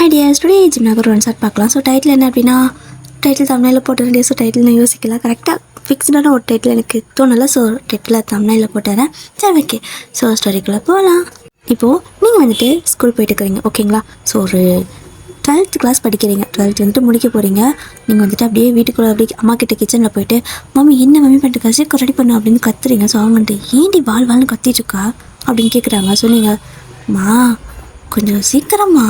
High tears, today ஜிம்னாக ஒரு one shot பார்க்கலாம். So title என்ன அப்படின்னா, டைட்டில் தமிழில் போட்டுருந்தேன். ஸோ டைட்டில் நான் யோசிக்கல, கரெக்டாக ஃபிக்ஸ்டான ஒரு டைட்டில் எனக்கு தோணலை. ஸோ டைட்டில் தமிழில் போட்டுறேன். சரி, ஓகே. ஸோ ஸ்டோரிக்குள்ளே போகலாம். இப்போது நீங்கள் வந்துட்டு ஸ்கூல் போயிட்டு இருக்கிறீங்க, ஓகேங்களா? ஸோ ஒரு 12th கிளாஸ் படிக்கிறீங்க. 12th வந்துட்டு முடிக்க போகிறீங்க. நீங்கள் வந்துட்டு அப்படியே வீட்டுக்குள்ளே அப்படியே அம்மா கிட்ட கிச்சனில் போயிட்டு, மம்மி என்ன மம்மி பண்ணிட்டு கசி ரெடி பண்ணு அப்படின்னு கத்துறீங்க. ஸோ அவங்க வந்துட்டு ஏண்டி வாழ்னு கத்திட்டு இருக்கா அப்படின்னு கேட்குறாங்க. ஸோ நீங்கள் மா கொஞ்சம் சீக்கிரமா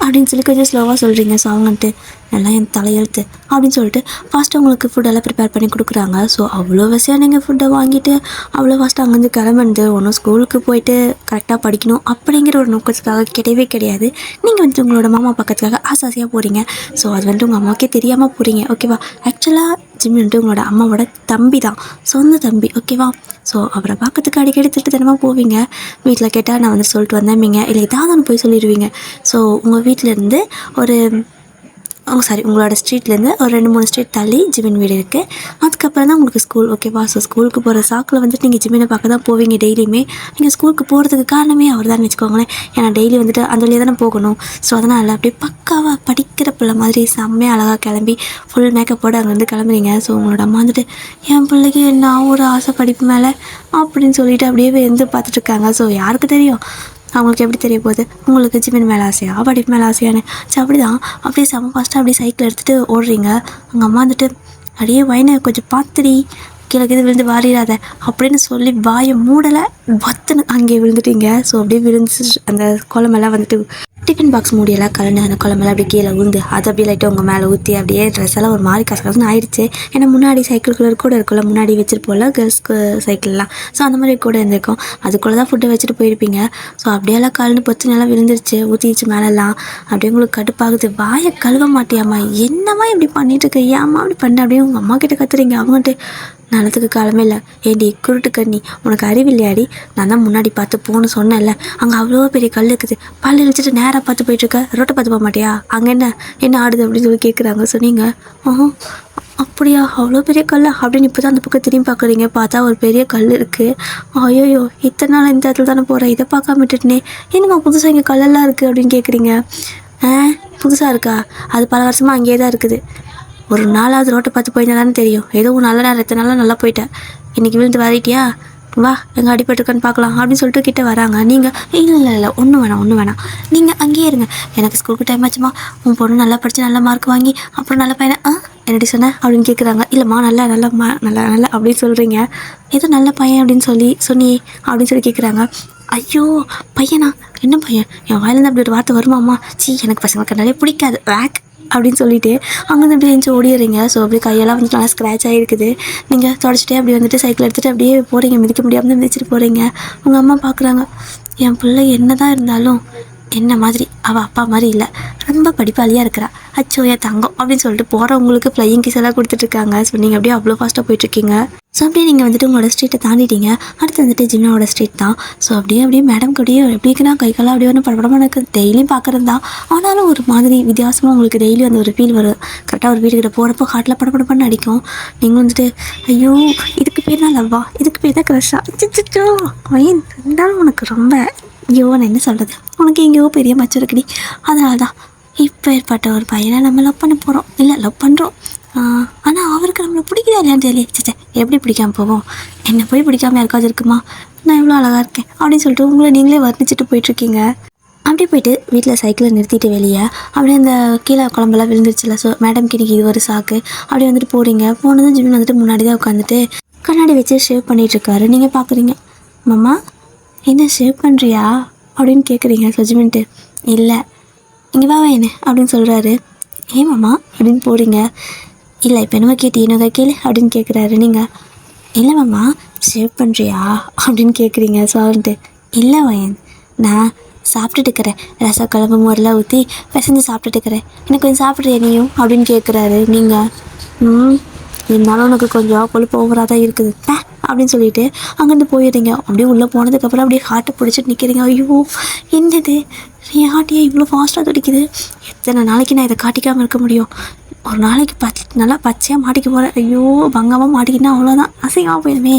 அப்படின்னு சொல்லி கொஞ்சம் ஸ்லோவாக சொல்கிறீங்க. ஸோ அவங்கன்ட்டு நல்லா என் தலையெழுத்து அப்படின்னு சொல்லிட்டு ஃபாஸ்ட்டாக உங்களுக்கு ஃபுட்டெல்லாம் ப்ரிப்பேர் பண்ணி கொடுக்குறாங்க. ஸோ அவ்வளோ வசதியாக நீங்கள் ஃபுட்டை வாங்கிட்டு அவ்வளோ ஃபாஸ்ட்டாக அங்கேருந்து கிளம்புனது ஒன்றும் ஸ்கூலுக்கு போயிட்டு கரெக்டாக படிக்கணும் அப்படிங்கிற ஒரு நோக்கத்துக்காக கிடையவே கிடையாது. நீங்கள் வந்துட்டு உங்களோட மாமா பக்கத்துக்காக ஆசாசியாக போகிறீங்க. ஸோ அது வந்துட்டு உங்கள் அம்மாவுக்கே தெரியாமல் போகிறீங்க, ஓகேவா? ஆக்சுவலாக ஜிம்மி வந்துட்டு உங்களோட அம்மாவோட தம்பி தான், சொந்த தம்பி, ஓகேவா? ஸோ அவரை பார்க்கறதுக்கு அடிக்கடி திட்டமாக போவீங்க. வீட்டில் கேட்டால் நான் வந்து சொல்லிட்டு வந்தேன்மீங்க, இல்லை ஏதாவது ஒன்று போய் சொல்லிடுவீங்க. ஸோ உங்கள் வீட்டிலேருந்து ஒரு உங்களோட ஸ்ட்ரீட்லேருந்து ஒரு 2-3 ஸ்ட்ரீட் தள்ளி ஜிமின் வீடு இருக்குது. அதுக்கப்புறம் தான் உங்களுக்கு ஸ்கூல், ஓகேவா? ஸோ ஸ்கூலுக்கு போகிற சாக்கில் வந்துட்டு நீங்கள் ஜிமினை பார்க்க தான் போவீங்க டெய்லியுமே. நீங்கள் ஸ்கூலுக்கு போகிறதுக்கு காரணமே அவர் தான் வச்சுக்கோங்களேன். ஏன்னா டெய்லி வந்துட்டு அந்த வழியாக தானே போகணும். ஸோ அதனால் அப்படியே பக்காவாக படிக்கிற பிள்ளை மாதிரி செம்மையாக அழகாக கிளம்பி ஃபுல் மேக்கப்போடு அங்கே வந்து கிளம்புறீங்க. ஸோ உங்களோட அம்மா வந்துட்டு என் பிள்ளைக்கு நான் ஒரு ஆசை படிப்பு மேலே அப்படின்னு சொல்லிட்டு அப்படியே வந்து பார்த்துட்ருக்காங்க. ஸோ யாருக்கு தெரியும், அவங்களுக்கு எப்படி தெரிய போகுது உங்களுக்கு ஜிமின் மேலே ஆசையா படிப்பு மேலே ஆசையானு. ஸோ அப்படி தான் அப்படியே செம்ம ஃபாஸ்ட்டாக அப்படியே சைக்கிள் எடுத்துகிட்டு ஓடுறீங்க. அவங்க அம்மா வந்துட்டு அப்படியே வயனை கொஞ்சம் பார்த்துடி, கீழே விழுந்து வாரிடாத அப்படின்னு சொல்லி வாயை மூடலை, பத்துன்னு அங்கே விழுந்துட்டீங்க. ஸோ அப்படியே விழுந்து அந்த குழம்பெல்லாம் வந்துட்டு டிஃபன் பாக்ஸ் மூடியெல்லாம் கலந்து அந்த குழம்பெல்லாம் அப்படியே கீழே உந்து அதை அப்படியே லைட்டாக உங்கள் மேலே ஊற்றி அப்படியே ட்ரெஸ் எல்லாம் ஒரு மாதிரி கசகசன்னு ஆயிடுச்சு. ஏன்னா முன்னாடி சைக்கிள் கலர் கூட இருக்கும்ல, முன்னாடி வச்சுருப்போம்ல கேர்ள்ஸ்க்கு சைக்கிள்லாம். ஸோ அந்த மாதிரி கூட இருந்திருக்கும். அதுக்குள்ளே தான் ஃபுட்டை வச்சுட்டு போயிருப்பீங்க. ஸோ அப்படியெல்லாம் கலந்து பொத்து நல்லா விழுந்துருச்சு, ஊற்றிடுச்சு மேலெல்லாம். அப்படியே உங்களுக்கு கடுப்பாகுது. வாயை கழுவ மாட்டியாம்மா, என்னம்மா இப்படி பண்ணிட்டு இருக்க, ஏம்மா அப்படி பண்ண அப்படியே உங்கள் அம்மா கிட்ட கத்துறீங்க. அவங்ககிட்ட நல்லதுக்கு காலமே இல்லை, ஏண்டி குருட்டு கண்ணி உனக்கு அறிவில்லையாடி, நான் தான் முன்னாடி பார்த்து போன்னு சொன்னேன்ல, அங்கே அவ்வளோ பெரிய கல் இருக்குது, பல்லு இழிச்சிட்டு நேராக பார்த்து போயிட்டுருக்க, ரோட்டை பார்த்து போக மாட்டியா, அங்கே என்ன ஆடுது அப்படின்னு சொல்லி கேட்குறாங்க. சொன்னீங்க அப்படியா, அவ்வளோ பெரிய கல் அப்படின்னு இப்போ தான் அந்த பக்கம் திரும்பி பார்க்குறீங்க. பார்த்தா ஒரு பெரிய கல் இருக்குது. ஐயோயோ, இத்தனை நாள் இந்த இடத்துல தானே போகிறேன், இதை பார்க்காம விட்டுட்டுனே, என்னம்மா புதுசாக இங்கே கல்லெல்லாம் இருக்குது அப்படின்னு கேட்குறீங்க. புதுசாக இருக்கா, அது பல வருஷமாக அங்கேயே தான் இருக்குது. ஒரு நாளாவது ரோட்டை பார்த்து போயிருந்தாதானே தெரியும். ஏதோ நல்ல நேரம் எத்தனை நாளாக நல்லா போயிட்டேன், இன்றைக்கி விழுந்து வரைட்டியா, வா எங்கே அடிபட்டுருக்கான்னு பார்க்கலாம் அப்படின்னு சொல்லிட்டு கிட்டே வராங்க. நீங்கள் இல்லை ஒன்றும் வேணாம், நீங்கள் அங்கேயே இருங்க, எனக்கு ஸ்கூலுக்கு டைம் ஆச்சுமா, உன் பொண்ணு நல்லா படித்து நல்ல மார்க் வாங்கி அப்புறம் நல்ல பையனை என்னடி சொன்னேன் அப்படின்னு கேட்குறாங்க. இல்லைம்மா நல்லா அப்படின்னு சொல்கிறீங்க. ஏதோ நல்ல பையன் அப்படின்னு சொன்னி அப்படின்னு சொல்லி கேட்குறாங்க. ஐயோ பையனா, என்ன பையன், என் வாயிலேருந்து அப்படி ஒரு வார்த்தை வருமாம்மா, எனக்கு பசங்க கண்டாலே பிடிக்காது வேக் அப்படின்னு சொல்லிட்டு அங்கேருந்து அப்படியே எழுந்து ஓடிடுறீங்க. ஸோ அப்படியே கையெல்லாம் வந்து நல்லா ஸ்க்ராட்ச் ஆகிருக்குது. நீங்கள் தொடச்சிட்டே அப்படி வந்துட்டு சைக்கிள் எடுத்துகிட்டு அப்படியே போகிறீங்க, மிதிக்க முடியாமல் மிதிச்சிட்டு போகிறீங்க. உங்கள் அம்மா பார்க்குறாங்க, என் பிள்ளை என்ன தான் இருந்தாலும் என்ன மாதிரி அவள் அப்பா மாதிரி இல்லை, ரொம்ப படிப்பாளியாக இருக்கிறா, அச்சோ என் தங்கம் அப்படின்னு சொல்லிட்டு போகிறவங்களுக்கு ஃப்ளையிங் கிஸ் எல்லாம் கொடுத்துட்ருக்காங்க. ஸோ நீங்கள் அப்படியே அவ்வளோ ஃபாஸ்ட்டாக போயிட்டுருக்கீங்க. ஸோ அப்படியே நீங்கள் வந்துட்டு உங்களோட ஸ்ட்ரீட்டை தாண்டிட்டீங்க. அடுத்து வந்துட்டு ஜிம்னாவோட ஸ்ட்ரீட் தான். ஸோ அப்படியே மேடம் அப்படியே எப்படிக்குன்னா கைக்கெல்லாம் அப்படியே வந்து படப்படமாக எனக்கு டெய்லியும் பார்க்குறது தான். ஆனாலும் ஒரு மாதிரி வித்தியாசமாக உங்களுக்கு டெய்லி அந்த ஒரு ஃபீல் வரும். கரெக்டாக ஒரு வீட்டுக்கிட்ட போகிறப்போ ஹார்ட்டில் படப்படப்பன்னு அடிக்கும். நீங்கள் வந்துட்டு ஐயோ இதுக்கு பேர் தான் லவ்வா, இதுக்கு பேர் தான் க்ரஷ்ஷா, சிச்சோ ஏன் இருந்தாலும் உனக்கு ரொம்ப ஐயோ நான் என்ன சொல்கிறது, உனக்கு எங்கேயோ பெரிய மச்சம் இருக்குடி, அதனால தான் இப்போ ஏற்பட்ட ஒரு பையனை நம்ம லவ் பண்ண போகிறோம், இல்லை லவ் பண்ணுறோம். ஆனால் அவருக்கு நம்மளை பிடிக்குதா இல்லையான்னு தெரியல. சே எப்படி பிடிக்காமல் போவோம், என்னை போய் பிடிக்காமல் யாருக்காவது இருக்குமா, நான் எவ்வளோ அழகாக இருக்கேன் அப்படின்னு சொல்லிட்டு உங்களை நீங்களே வர்ணிச்சிட்டு போயிட்டுருக்கீங்க. அப்படியே போயிட்டு வீட்டில் சைக்கிளை நிறுத்திட்டு வெளியே அப்படியே அந்த கீழே குழம்பெல்லாம் விழுந்துருச்சுல. ஸோ மேடம் கிட்டக்கு இது ஒரு சாக்கு அப்படியே வந்துட்டு போகிறீங்க. போனதும் ஜிமின் வந்துட்டு முன்னாடி தான் உட்காந்துட்டு கண்ணாடி வச்சு ஷேவ் பண்ணிகிட்ருக்காரு. நீங்கள் பார்க்குறீங்க, மாமா என்ன ஷேவ் பண்ணுறியா அப்படின்னு கேட்குறீங்க. ஸோ ஜிமின்ட்டு இல்லை இங்கே வா என்ன அப்படின்னு சொல்கிறாரு. ஏன் மாமா அப்படின்னு போகிறீங்க. இல்லை இப்போ என்னமோ என்னங்க கேளு அப்படின்னு கேட்குறாரு. நீங்கள் இல்லை மாமா ஷேவ் பண்ணுறியா அப்படின்னு கேட்குறீங்க. ஸோ அவன்ட்டு இல்லை வயன் நான் சாப்பிட்டுட்டு இருக்கிறேன், ரசம் குழம்பு மோரெலாம் ஊற்றி பிசைஞ்சு சாப்பிட்டுட்டு இருக்கிறேன், எனக்கு கொஞ்சம் சாப்பிட்றியா நீயும் அப்படின்னு கேட்குறாரு. நீங்கள் இருந்தாலும் உனக்கு கொஞ்சம் கொழுப்பு ஓவராக தான் இருக்குது அப்படின்னு சொல்லிட்டு அங்கேருந்து போயிடுறீங்க. அப்படியே உள்ளே போனதுக்கப்புறம் அப்படியே ஹார்ட்டை பிடிச்சிட்டு நிற்கிறீங்க. ஐயோ என்னது என் ஹார்ட்டியே இவ்வளோ ஃபாஸ்ட்டாக துடிக்குது, எத்தனை நாளைக்கு நான் இதை காட்டிக்காமல் இருக்க முடியும், ஒரு நாளைக்கு நல்லா பச்சையாக மாட்டிக்க போகிறேன், ஐயோ பங்கமாக மாட்டிக்கினா அவ்வளோதான் அசிங்கமாக போயிடுமே,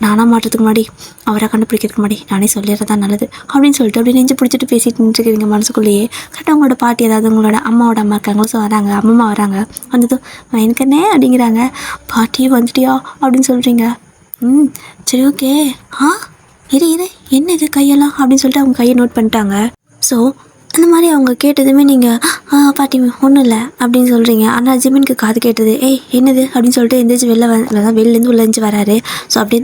நானாக மாட்டுறதுக்கு முன்னாடி அவரை கண்டுபிடிக்கிறதுக்கு முன்னாடி நானே சொல்லிடுறதா நல்லது அப்படின்னு சொல்லிட்டு அப்படியே நெஞ்சு பிடிச்சிட்டு பேசிட்டு நின்றுருக்கிறீங்க மனசுக்குள்ளேயே. கரெக்டாக உங்களோட பாட்டி ஏதாவது உங்களோட அம்மாவோட அம்மா இருக்காங்களோ, ஸோ வராங்க, அம்மா வராங்க. வந்ததும் எனக்குன்னே அப்படிங்கிறாங்க. பாட்டி வந்துட்டியா அப்படின்னு சொல்கிறீங்க. சரி ஓகே. இரு என்ன இது கையெல்லாம் அப்படின்னு சொல்லிட்டு அவங்க கையை நோட் பண்ணிட்டாங்க. ஸோ அந்த மாதிரி அவங்க கேட்டதுமே நீங்கள் பாட்டி ஒன்றும் இல்லை அப்படின்னு சொல்கிறீங்க. ஆனால் ஜிமினுக்கு காது கேட்டது என்னது அப்படின்னு சொல்லிட்டு எந்திரிச்சு வெளிலேருந்து உள்ளேருந்து வராரு. ஸோ அப்படியே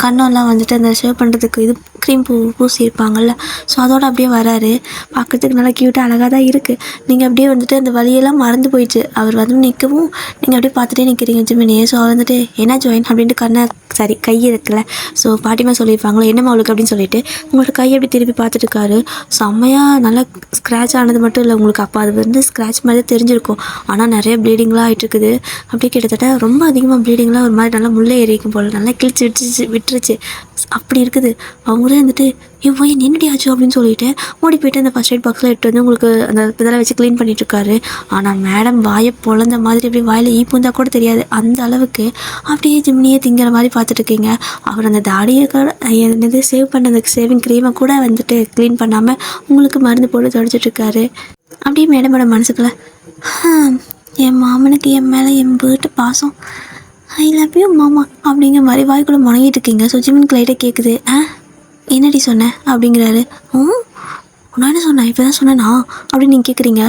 கண்ணெல்லாம் வந்துட்டு அந்த ஷேவ் பண்ணுறதுக்கு இது க்ரீம் பூசியிருப்பாங்கள்ல, ஸோ அதோடு அப்படியே வராரு. பார்க்குறதுக்கு நல்லா க்யூட்டாக அழகாக தான் இருக்குது. நீங்கள் அப்படியே வந்துட்டு அந்த வழியெல்லாம் மறந்து போயிடுச்சு. அவர் வந்து நிற்கவும் நீங்கள் அப்படியே பார்த்துட்டே நிற்கிறீங்க ஜிமினியே. ஸோ அவர் வந்துட்டு என்ன ஜாயின் அப்படின்ட்டு கை இருக்குல்ல, ஸோ பாட்டிமா சொல்லியிருப்பாங்களோ என்னம்மா அவளுக்கு அப்படின்னு சொல்லிட்டு உங்களோட கையை அப்படி திருப்பி பார்த்துட்டு இருக்காரு. செம்மையாக நல்லா ஸ்க்ராட்ச் ஆனது மட்டும் இல்லை உங்களுக்கு, அப்போ அது வந்து ஸ்க்ராட்ச் மாதிரி தெரிஞ்சிருக்கும். ஆனால் நிறைய ப்ளீடிங்லாம் ஆகிட்டு இருக்குது. அப்படியே கிட்டத்தட்ட ரொம்ப அதிகமாக ப்ளீடிங்லாம் ஒரு மாதிரி நல்லா முள்ளே ஏறிக்கும் போல், நல்லா கிழிச்சு விட்டுருச்சு அப்படி இருக்குது. அவங்களே வந்துட்டு ஏன் என்னடி ஆச்சு அப்படின்னு சொல்லிட்டு ஓடி போய்ட்டு அந்த ஃபர்ஸ்ட் எய்ட் பாக்ஸில் எடுத்து வந்து உங்களுக்கு அந்த இதெல்லாம் வச்சு க்ளீன் பண்ணிட்டுருக்காரு. ஆனால் மேடம் வாயை பொழந்த மாதிரி அப்படியே வாயில் ஈப்புந்தா கூட தெரியாது, அந்த அளவுக்கு அப்படியே ஜிம்னியே திங்கிற மாதிரி பார்த்துட்ருக்கீங்க. அவர் அந்த தாடியை என்னது சேவ் பண்ண அந்த சேவிங் க்ரீமை கூட வந்துட்டு க்ளீன் பண்ணாமல் உங்களுக்கு மருந்து போட்டு தொடச்சிட்ருக்காரு. அப்படியே மேடமோட மனசுக்குள்ள என் மாமனுக்கு என் மேலே என் வீட்டு பாசம், ஐ லவ் யூ மாமா அப்படிங்கிற மாதிரி வாய்க்குள்ளே முணங்கிட்டு இருக்கீங்க. ஸோ ஜிமினுக்கு லைட்டாக கேட்குது. என்னடி சொன்னேன் அப்படிங்கிறாரு. நான் என்ன சொன்னேன், இப்போ தான் சொன்னேனா அப்படின்னு நீங்கள் கேட்குறீங்க.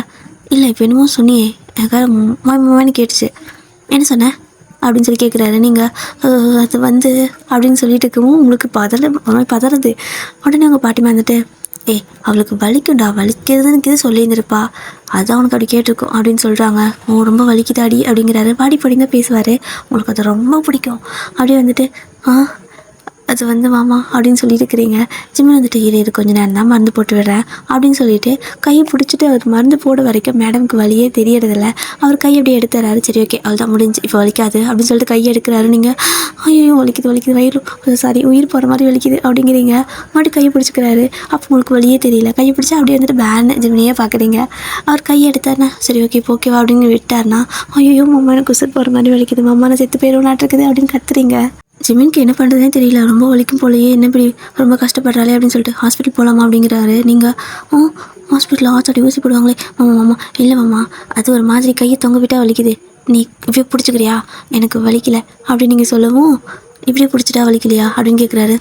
இல்லை இப்போ என்னமோ சொன்னியே எனக்காக மாமான்னு கேட்டுச்சு, என்ன சொன்னேன் அப்படின்னு சொல்லி கேட்குறாரு. நீங்கள் அது வந்து அப்படின்னு சொல்லிட்டு இருக்கவும் உங்களுக்கு பதறது. உடனே உங்கள் பாட்டிமா வந்துட்டு அவளுக்கு வலிக்கும்டா, வலிக்கிறதுன்னு இது சொல்லியிருந்திருப்பா, அதுதான் உனக்கு அப்படி கேட்டிருக்கோம் அப்படின்னு சொல்கிறாங்க. ரொம்ப வலிக்குதாடி அப்படிங்கிறாரு. பாடி தான் பேசுவார். உங்களுக்கு அது ரொம்ப பிடிக்கும். அப்படியே வந்துட்டு அது வந்து மாமா அப்படின்னு சொல்லிட்டு இருக்கிறீங்க. ஜிம்மில் வந்துட்டு இது கொஞ்சம் நேரம் தான் மருந்து போட்டு விடுறேன் அப்படின்னு சொல்லிட்டு கையை பிடிச்சிட்டு அவர் மருந்து போட வரைக்கும் மேடம்க்கு வலியே தெரியறதில்ல. அவர் கையை அப்படியே எடுத்துறாரு. சரி ஓகே அவள் தான் முடிஞ்சு, இப்போ வலிக்காது அப்படின்னு சொல்லிட்டு கையை எடுக்கிறாரு. நீங்கள் ஐயோ வலிக்குது உயிர் போகிற மாதிரி வலிக்குது அப்படிங்கிறீங்க. மறுபடியும் கையை பிடிச்சிக்கிறாரு. அப்போ உங்களுக்கு வலியே தெரியல. கையை பிடிச்சி அப்படியே வந்துட்டு பேன்னு ஜிம்னியே பார்க்குறீங்க. அவர் கையை எடுத்தாருனா சரி ஓகேவா அப்படின்னு விட்டார்னா ஐயோ மாமா எனக்கு உசுர் போகிற மாதிரி வலிக்குது, மாமா நான் செத்து போயிடும் நாட்டிருக்குது அப்படின்னு கத்துறீங்க. ஜிமினுக்கு என்ன பண்ணுறதுனே தெரியல, ரொம்ப வலிக்கும் போலையே, என்ன இப்படி ரொம்ப கஷ்டப்படுறாளே அப்படின்னு சொல்லிட்டு ஹாஸ்பிட்டல் போகலாமா அப்படிங்கிறாரு. நீங்கள் ஹாஸ்பிட்டலில் ஆச்சாடி ஊசி போடுவாங்களே மாமா இல்லை மாமா அது ஒரு மாதிரி கையை தொங்க விட்டால் வலிக்குது, நீ இப்படியே பிடிச்சிக்கிறியா, எனக்கு வலிக்கலை அப்படின்னு நீங்கள் சொல்லவும் இப்படியே பிடிச்சிட்டா வலிக்கலையா அப்படின்னு கேட்குறாரு.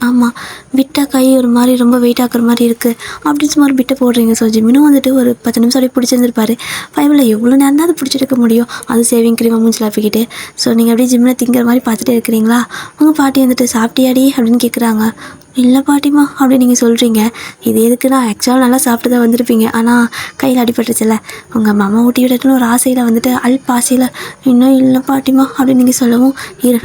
ஆமாம் விட்டால் கை ஒரு மாதிரி ரொம்ப வெயிட் ஆக்குற மாதிரி இருக்குது அப்படின்னு சும்மா ஒரு பிட்டை போடுறீங்க. ஸோ ஜிமினும் வந்துட்டு ஒரு 10 நிமிஷம் அப்படியே பிடிச்சிருந்துருப்பாரு. ஃபைவில் எவ்வளோ நேரம் தான் அது பிடிச்சிருக்க முடியும், அது சேவிங் க்ரீமாக மூஞ்சில் ஆப்பிக்கிட்டு. ஸோ நீங்கள் அப்படியே ஜிம்மில் திங்கிற மாதிரி பார்த்துட்டே இருக்கிறீங்களா. உங்கள் பாட்டி வந்துட்டு சாப்பிட்டியாடி அப்படின்னு கேட்குறாங்க. இல்லை பாட்டிமா அப்படின்னு நீங்கள் சொல்கிறீங்க. இது எதுக்குன்னா ஆக்சுவலாக நல்லா சாப்பிட்டு தான் வந்திருப்பீங்க, ஆனால் கையில் அடிபட்டுருச்சுல்ல, உங்கள் மாமா ஊட்டி விடட்டுன்னு ஒரு ஆசையில் வந்துட்டு ஆசையில் இன்னும் இல்லை பாட்டிமா அப்படின்னு நீங்கள் சொல்லவும்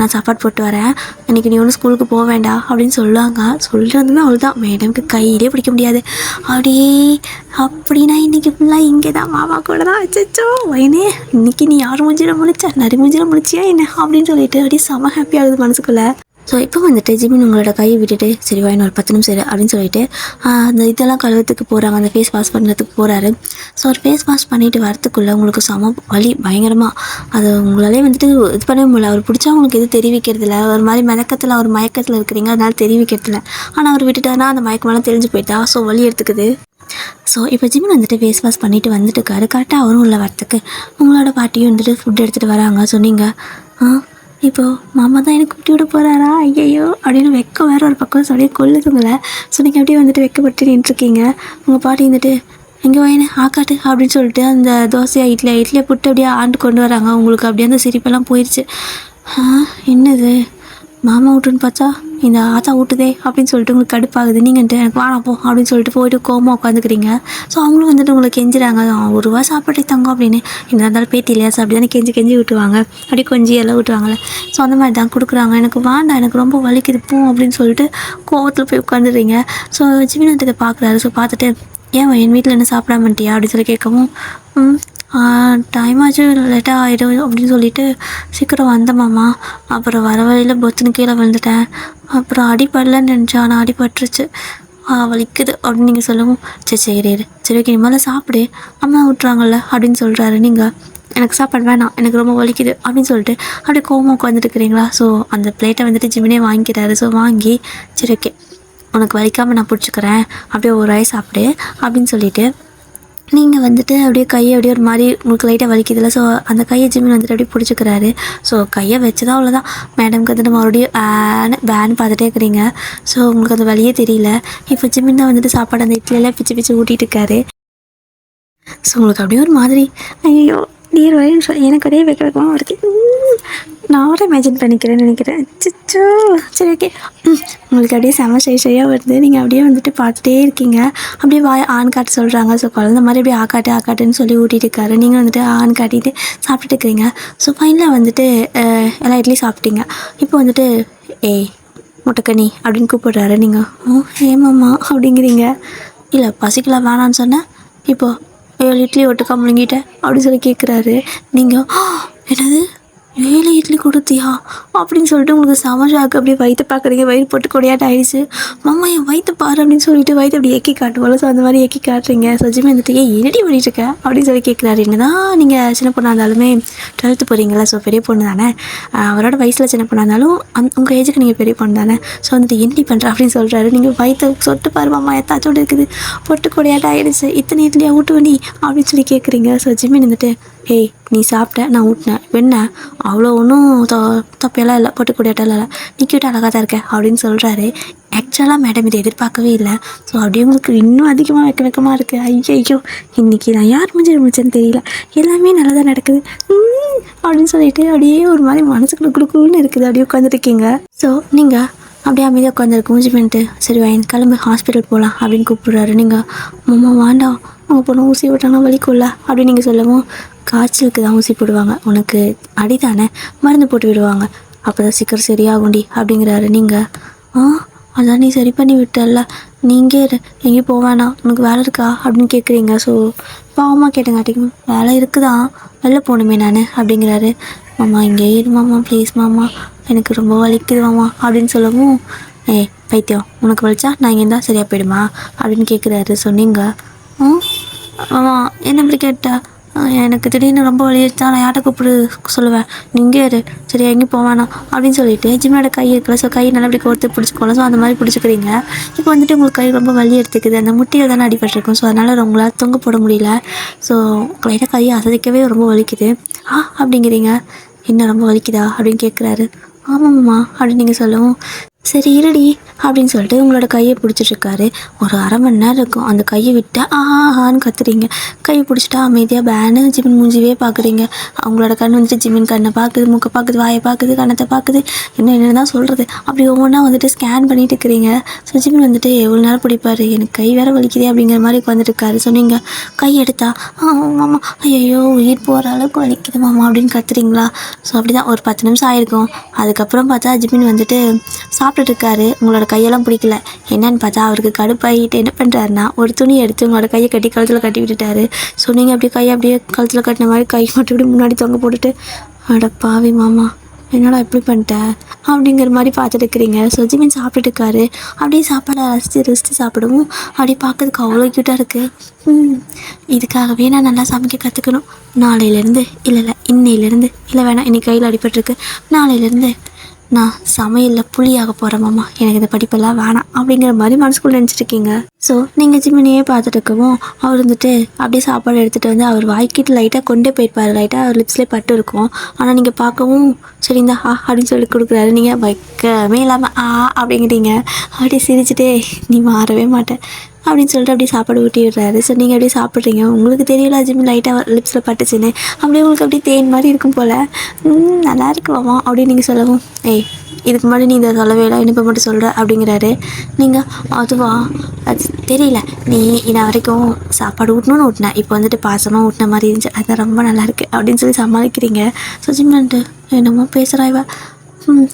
நான் சாப்பாடு போட்டு வரேன், இன்றைக்கி நீ ஒன்றும் ஸ்கூலுக்கு போக வேண்டாம் அப்படின்னு சொல்லுவாங்க. சொல்கிறதுமே அவ்வளோதான், மேடம்க்கு கையிலே பிடிக்க முடியாது. அப்படின்னா இன்றைக்கி ஃபுல்லாக இங்கே தான் மாமா கூட தான் வச்சோ வயனே, இன்றைக்கி நீ யார் மூஞ்சியில் முழிச்சா நரி மூஞ்சியில் முழிச்சியா என்ன அப்படின்னு சொல்லிட்டு அப்படியே செம ஹாப்பியாகுது மனசுக்குள்ளே. ஸோ இப்போ வந்துட்டு ஜிமின் உங்களோட கையை விட்டுட்டு சரி வாயின் ஒரு 10 நிமிஷம் அப்படின்னு சொல்லிட்டு அந்த இதெல்லாம் கழுவத்துக்கு போகிறாங்க, அந்த ஃபேஸ் வாஷ் பண்ணுறதுக்கு போகிறாரு. ஸோ ஒரு ஃபேஸ் வாஷ் பண்ணிவிட்டு வரத்துக்குள்ளே உங்களுக்கு செம வலி பயங்கரமாக, அது உங்களாலே வந்துட்டு இது பண்ணவே முடியல. அவர் பிடிச்சா உங்களுக்கு எதுவும் தெரிவிக்கிறதில்ல, ஒரு மாதிரி மயக்கத்தில் இருக்கிறீங்க, அதனால தெரிவிக்கிறதில்ல. ஆனால் அவர் விட்டுட்டாருன்னா அந்த மயக்கமெல்லாம் தெரிஞ்சு போயிட்டா, ஸோ வலி எடுத்துக்குது. ஸோ இப்போ ஜிமின் வந்துட்டு ஃபேஸ் வாஷ் பண்ணிவிட்டு வந்துட்டுருக்காரு. கரெக்டாக அவரும் உள்ள வரத்துக்கு உங்களோட பாட்டியும் வந்துட்டு ஃபுட் எடுத்துகிட்டு வராங்க. சொன்னீங்க இப்போது மாமா தான் எனக்கு கூட்டி விட போகிறாரா ஐயையோ அப்படின்னு வெக்கம் வேறு ஒரு பக்கம் அப்படியே கொல்லுதுங்களே. ஸோ நீங்கள் அப்படியே வந்துட்டு வெக்கப்பட்டு நின்றுருக்கீங்க. உங்கள் பாட்டி வந்துட்டு எங்கே வாயினே ஆக்காட்டு அப்படின்னு சொல்லிட்டு அந்த இட்லியை புட்டு அப்படியே ஆண்டு கொண்டு வராங்க. உங்களுக்கு அப்படியே அந்த சிரிப்பெல்லாம் போயிடுச்சு. என்னது மாமா வீட்டுன்னு பார்த்தா இந்த ஆத்தா ஊட்டுதே அப்படின்னு சொல்லிட்டு உங்களுக்கு கடுப்பாகுது. நீங்கள்ட்டு எனக்கு வானா போ அப்படின்னு சொல்லிட்டு போயிட்டு கோமா உட்காந்துக்கிறீங்க. ஸோ அவங்களும் வந்துட்டு உங்களை கெஞ்சுறாங்க, 1 ரூபா சாப்பாட்டே தங்கம் அப்படின்னு. என்ன இருந்தாலும் பேத்தி இல்லையா, ஸோ அப்படி தானே கெஞ்சி விட்டுவாங்க, அப்படி கொஞ்சம் எல்லாம் விட்டுவாங்கள்ல. ஸோ அந்த மாதிரி தான் கொடுக்குறாங்க. எனக்கு வேண்டாம், எனக்கு ரொம்ப வலிக்குது போ அப்படின்னு சொல்லிட்டு கோவத்தில் போய் உட்காந்துடுறீங்க. ஸோ ஜிமின் வந்துட்டு இதை பார்க்குறாரு. ஸோ பார்த்துட்டு என் வீட்டில் என்ன சாப்பிடாமட்டியா அப்படின்னு சொல்லி கேட்கவும் டைம் ஆச்சு லேட்டாக ஆகிடும் அப்படின்னு சொல்லிட்டு சீக்கிரம் வந்தமாம்மா, அப்புறம் வர வழியில் பொத்துன்னு கீழே விழுந்துட்டேன், அப்புறம் அடிப்படலன்னு நினச்சேன், ஆனால் அடிபட்டுருச்சு, வலிக்குது அப்படின்னு நீங்கள் சொல்லவும் சரி ஓகே நீ மேலே சாப்பிடு அம்மா விட்றாங்கல்ல அப்படின்னு சொல்கிறாரு. நீங்கள் எனக்கு சாப்பாடு வேணாம், எனக்கு ரொம்ப வலிக்குது அப்படின்னு சொல்லிட்டு அப்படியே கோவமாக உட்காந்துட்டு இருக்கிறீங்களா. ஸோ அந்த பிளேட்டை வந்துட்டு ஜிமினே வாங்கிக்கிறாரு. ஸோ வாங்கி சரி ஓகே உனக்கு வலிக்காமல் நான் பிடிச்சிக்கிறேன், அப்படியே ஒரு வாய் சாப்பிடு அப்படின்னு சொல்லிட்டு நீங்கள் வந்துட்டு அப்படியே கையை அப்படியே ஒரு மாதிரி உங்களுக்கு லைட்டாக வலிக்குதில்ல. ஸோ அந்த கையை ஜிமின் வந்துட்டு அப்படியே பிடிச்சிக்கிறாரு. ஸோ கையை வச்சுதான் அவ்வளோதான். மேடம்க்கு வந்துட்டு மறுபடியும் பேன்னு பார்த்துட்டே இருக்கிறீங்க. ஸோ உங்களுக்கு அந்த வலியே தெரியல. இப்போ ஜிமின் தான் வந்துட்டு சாப்பாடு அந்த இட்லியெல்லாம் பிச்சு பிச்சு ஊட்டிகிட்டு இருக்காரு. ஸோ உங்களுக்கு அப்படியே ஒரு மாதிரி ஐயோ நீர் வரையும் எனக்கு அப்படியே வைக்கிறதுமா வருது. நான் ஒரு இமேஜின் பண்ணிக்கிறேன்னு நினைக்கிறேன். சிச்சோ சரி ஓகே. உங்களுக்கு அப்படியே செம ஷையாக வருது. நீங்கள் அப்படியே வந்துட்டு பார்த்துட்டே இருக்கீங்க. அப்படியே வாய் ஆண் காட்டு சொல்கிறாங்க. ஸோ குழந்த மாதிரி அப்படியே ஆக்காட்டுன்னு சொல்லி ஊட்டிகிட்டு இருக்காரு. நீங்கள் வந்துட்டு ஆண் காட்டிட்டு சாப்பிட்டுட்டு இருக்கிறீங்க. ஸோ ஃபைனலாக வந்துட்டு எல்லா இட்லியும் சாப்பிட்டீங்க. இப்போ வந்துட்டு ஏய் முட்டைக்கனி அப்படின்னு கூப்பிடுறாரு. நீங்கள் ஏமாம்மா அப்படிங்கிறீங்க. இல்லை பசிக்கல வேணான்னு சொன்னேன், இப்போது 7 இட்லி ஒட்டுக்கா முழுங்கிட்டேன் அப்படின்னு சொல்லி கேட்குறாரு. நீங்கள் என்னது 7 இட்லி கொடுத்தியா அப்படின்னு சொல்லிட்டு உங்களுக்கு சமஷாக்கு அப்படியே வயிற்று பார்க்குறீங்க. வயிறு போட்டு கொடையாட்ட ஆயிடுச்சு. மாமா என் வயிற்று பாரு அப்படின்னு சொல்லிட்டு வயிற்று அப்படி ஏக்கி காட்டுவோம். ஸோ அந்த மாதிரி ஏக்கி காட்டுறீங்க. சஜிமே வந்துட்டு என்னடி பண்ணிட்டு இருக்க அப்படின்னு சொல்லி கேட்குறாரு. என்னதான் நீங்கள் சின்ன பொண்ணாக இருந்தாலுமே 12th போகிறீங்களா. ஸோ பெரிய பொண்ணு தானே, அவரோட வயசில் சின்ன பொண்ணாக இருந்தாலும் உங்கள் ஏஜுக்கு நீங்கள் பெரிய பொண்ணு தானே. ஸோ வந்துட்டு என்னடி பண்ணுற அப்படின்னு சொல்கிறாரு. நீங்கள் வயிற்று சொட்டு பாரு மாமா எத்தாச்சோடு இருக்குது, பொட்டு கொடையாட்ட ஆகிடுச்சு, இத்தனை இட்லியாக ஊட்டுவனி அப்படின்னு சொல்லி கேட்குறீங்க. ஸோ ஜிம்மின் வந்துட்டு ஏய் நீ சாப்பிட்ட நான் ஊட்டினேன், என்ன அவ்வளோ ஒன்றும் தப்பையெல்லாம் இல்லை, பொட்டு கொடையாட்டெல்லாம் இல்லை, நீ கிட்ட அழகாக தான் இருக்க அப்படின்னு சொல்கிறாரு. ஆக்சுவலாக மேடம் இதை எதிர்பார்க்கவே இல்லை. ஸோ அப்படியே உங்களுக்கு இன்னும் அதிகமாக வெக்கமாக இருக்குது. ஐயோ இன்றைக்கி நான் யார் முடிச்சேன்னு தெரியல, எல்லாமே நல்லதாக நடக்குது அப்படின்னு சொல்லிட்டு அப்படியே ஒரு மாதிரி மனசுக்குள்ள குடுக்குன்னு இருக்குது. அப்படியே உட்காந்துருக்கீங்க. ஸோ நீங்கள் அப்படியே அமைதியாக உட்காந்துருக்கு மூஞ்சி பண்ணிட்டு சரி வாயின் கிளம்பு ஹாஸ்பிட்டல் போகலாம் அப்படின்னு கூப்பிடுறாரு. நீங்கள் மாமா வேண்டாம் அவங்க பொண்ணு ஊசி விட்டாங்கன்னா வலிக்கும்ல அப்படின்னு நீங்கள் சொல்லவும் காய்ச்சலுக்கு தான் ஊசி போடுவாங்க, உனக்கு அடிதானே மருந்து போட்டு விடுவாங்க, அப்போ தான் சீக்கிரம் சரியாகும்டி அப்படிங்கிறாரு. நீங்கள் அதான் நீ சரி பண்ணி விட்டல, நீங்கள் எங்கேயும் போவேணா உனக்கு வேலை இருக்கா அப்படின்னு கேட்குறீங்க. ஸோ பாவமாக கேட்டங்காட்டிக்கும் வேலை இருக்குதான், வெளில போகணுமே நான் அப்படிங்கிறாரு. மாமா இங்கே இரு மாமா ப்ளீஸ் மாமா எனக்கு ரொம்ப வலிக்குது மாமா அப்படின்னு சொல்லவும் பைத்தியம் உனக்கு வலிச்சா நான் இங்கே இருந்தால் சரியாக போயிடுமா அப்படின்னு கேட்குறாரு. சொன்னீங்க ஆமாம் என்ன இப்படி கேட்டா, எனக்கு திடீர்னு ரொம்ப வலிச்சா நான் யார்கிட்ட கூப்பிடு சொல்லுவேன், நீங்கள் இரு சரியா எங்கேயும் போவேணா அப்படின்னு சொல்லிட்டு ஜிம்மோட கை இருக்கல. ஸோ கை நல்லா இப்படி கோர்த்து பிடிச்சிக்கோல. ஸோ அந்த மாதிரி பிடிச்சிக்கிறீங்க. இப்போ வந்துட்டு உங்களுக்கு கை ரொம்ப வலி எடுத்துக்குது, அந்த முட்டியில் தானே அடிபட்டிருக்கும். ஸோ அதனால் உங்களால் தொங்க போட முடியல. ஸோ லைட்டாக கையை அசைக்கவே ரொம்ப வலிக்குது அப்படிங்கிறீங்க. என்ன ரொம்ப வலிக்குதா அப்படின்னு கேட்குறாரு. ஆமாம்மா அப்படின்னு நீங்கள் சொல்லவும் சரி இருடி அப்படின்னு சொல்லிட்டு உங்களோட கையை பிடிச்சிட்ருக்காரு. ஒரு 1/2 மணி நேரம் இருக்கும். அந்த கையை விட்டால் ஆஹான்னு கத்துறீங்க. கையை பிடிச்சிட்டா அமைதியாக பேனு ஜிமின் மூஞ்சிவே பார்க்குறீங்க. அவங்களோட கண் வந்துட்டு ஜிமின் கண்ணை பார்க்குது, மூக்கை பார்க்குது, வாயை பார்க்குது, கண்ணத்தை பார்க்குது, என்ன தான் சொல்கிறது அப்படி ஒவ்வொன்றா வந்துட்டு ஸ்கேன் பண்ணிட்டு இருக்கிறீங்க. ஸோ ஜிமின் வந்துட்டு எவ்வளோ நேரம் பிடிப்பார், எனக்கு கை வேறு வலிக்குதே அப்படிங்கிற மாதிரி உட்காந்துட்டு இருக்காரு. ஸோ நீங்கள் கை எடுத்தா மாமா ஐயோ உயிர் போகிற அளவுக்கு வலிக்குது மாமா அப்படின்னு கத்துறீங்களா. ஸோ அப்படி தான் ஒரு 10 நிமிஷம் ஆயிருக்கும். அதுக்கப்புறம் பார்த்தா ஜிமின் வந்துட்டு சாப்பிட்டுட்டு இருக்காரு. உங்களோட கையெல்லாம் பிடிக்கல என்னன்னு பார்த்தா அவருக்கு கடுப்பாகிட்டு என்ன பண்ணுறாருன்னா ஒரு துணியை எடுத்து உங்களோட கையை கட்டி கழுத்தில் கட்டி விட்டுட்டாரு. ஸோ நீங்கள் அப்படியே கையை அப்படியே கழுத்தில் கட்டின மாதிரி கை மட்டும் இப்படி முன்னாடி தொங்க போட்டுட்டு அட பாவி மாமா என்னடா எப்படி பண்ணிட்டேன் அப்படிங்கிற மாதிரி பார்த்துட்டு இருக்கிறீங்க. ஸோ ஜிமின் சாப்பிட்டுட்டு இருக்காரு. அப்படியே சாப்பாடை ரசித்து சாப்பிடவும் அப்படியே பார்க்கறதுக்கு அவ்வளோ க்யூட்டாக இருக்குது. இதுக்காகவே நான் நல்லா சமைக்க கற்றுக்கணும். நாளையிலேருந்து இல்லை இன்னையிலேருந்து இல்லை வேணாம் இன்னைக்கு கையில் அடிபட்டிருக்கு, நாளையிலேருந்து நான் சமையலில் புளியாக போகிறேன் மாமா, எனக்கு இந்த படிப்பெல்லாம் வேணாம் அப்படிங்கிற மாதிரி மனசுக்குள்ளே நினச்சிட்ருக்கீங்க. ஸோ நீங்கள் ஜிமினியே பார்த்துட்டு இருக்கவும் அவர் வந்துட்டு அப்படியே சாப்பாடு எடுத்துகிட்டு வந்து அவர் வாய்க்கிட்டு லைட்டாக கொண்டே போயிருப்பார். லைட்டாக அவர் லிப்ஸ்லேயே பட்டு இருக்கும். ஆனால் நீங்கள் பார்க்கவும் சரிந்தா அப்படின்னு சொல்லி கொடுக்குறாரு. நீங்கள் வைக்கவே இல்லாமல் அப்படிங்கிறீங்க. அப்படியே சிரிச்சுட்டே நீ மாறவே மாட்டேன் அப்படின்னு சொல்லிட்டு அப்படியே சாப்பாடு ஊட்டி விடுறாரு. ஸோ நீங்கள் அப்படியே சாப்பிட்றீங்க. உங்களுக்கு தெரியல ஜிமின் லைட்டாக லிப்ஸில் பட்டுச்சுன்னு, அப்படியே உங்களுக்கு அப்படியே தேன் மாதிரி இருக்கும் போல். நல்லா இருக்குவாமா அப்படின்னு நீங்கள் சொல்லவும் இதுக்கு முன்னாடி நீ இதை சொல்லவே இல்லை, இனிப்பை மட்டும் சொல்கிற அப்படிங்கிறாரு. நீங்கள் அதுவா அது தெரியல, நீ இன்ன வரைக்கும் சாப்பாடு ஊட்டணும்னு ஊட்டினேன், இப்போ வந்துட்டு பாசமாக ஊட்டின மாதிரி இருந்துச்சு, அதுதான் ரொம்ப நல்லாயிருக்கு அப்படின்னு சொல்லி சமாளிக்கிறீங்க. ஸோ ஜிம்னன்ட்டு என்னமோ பேசுகிறா இவ,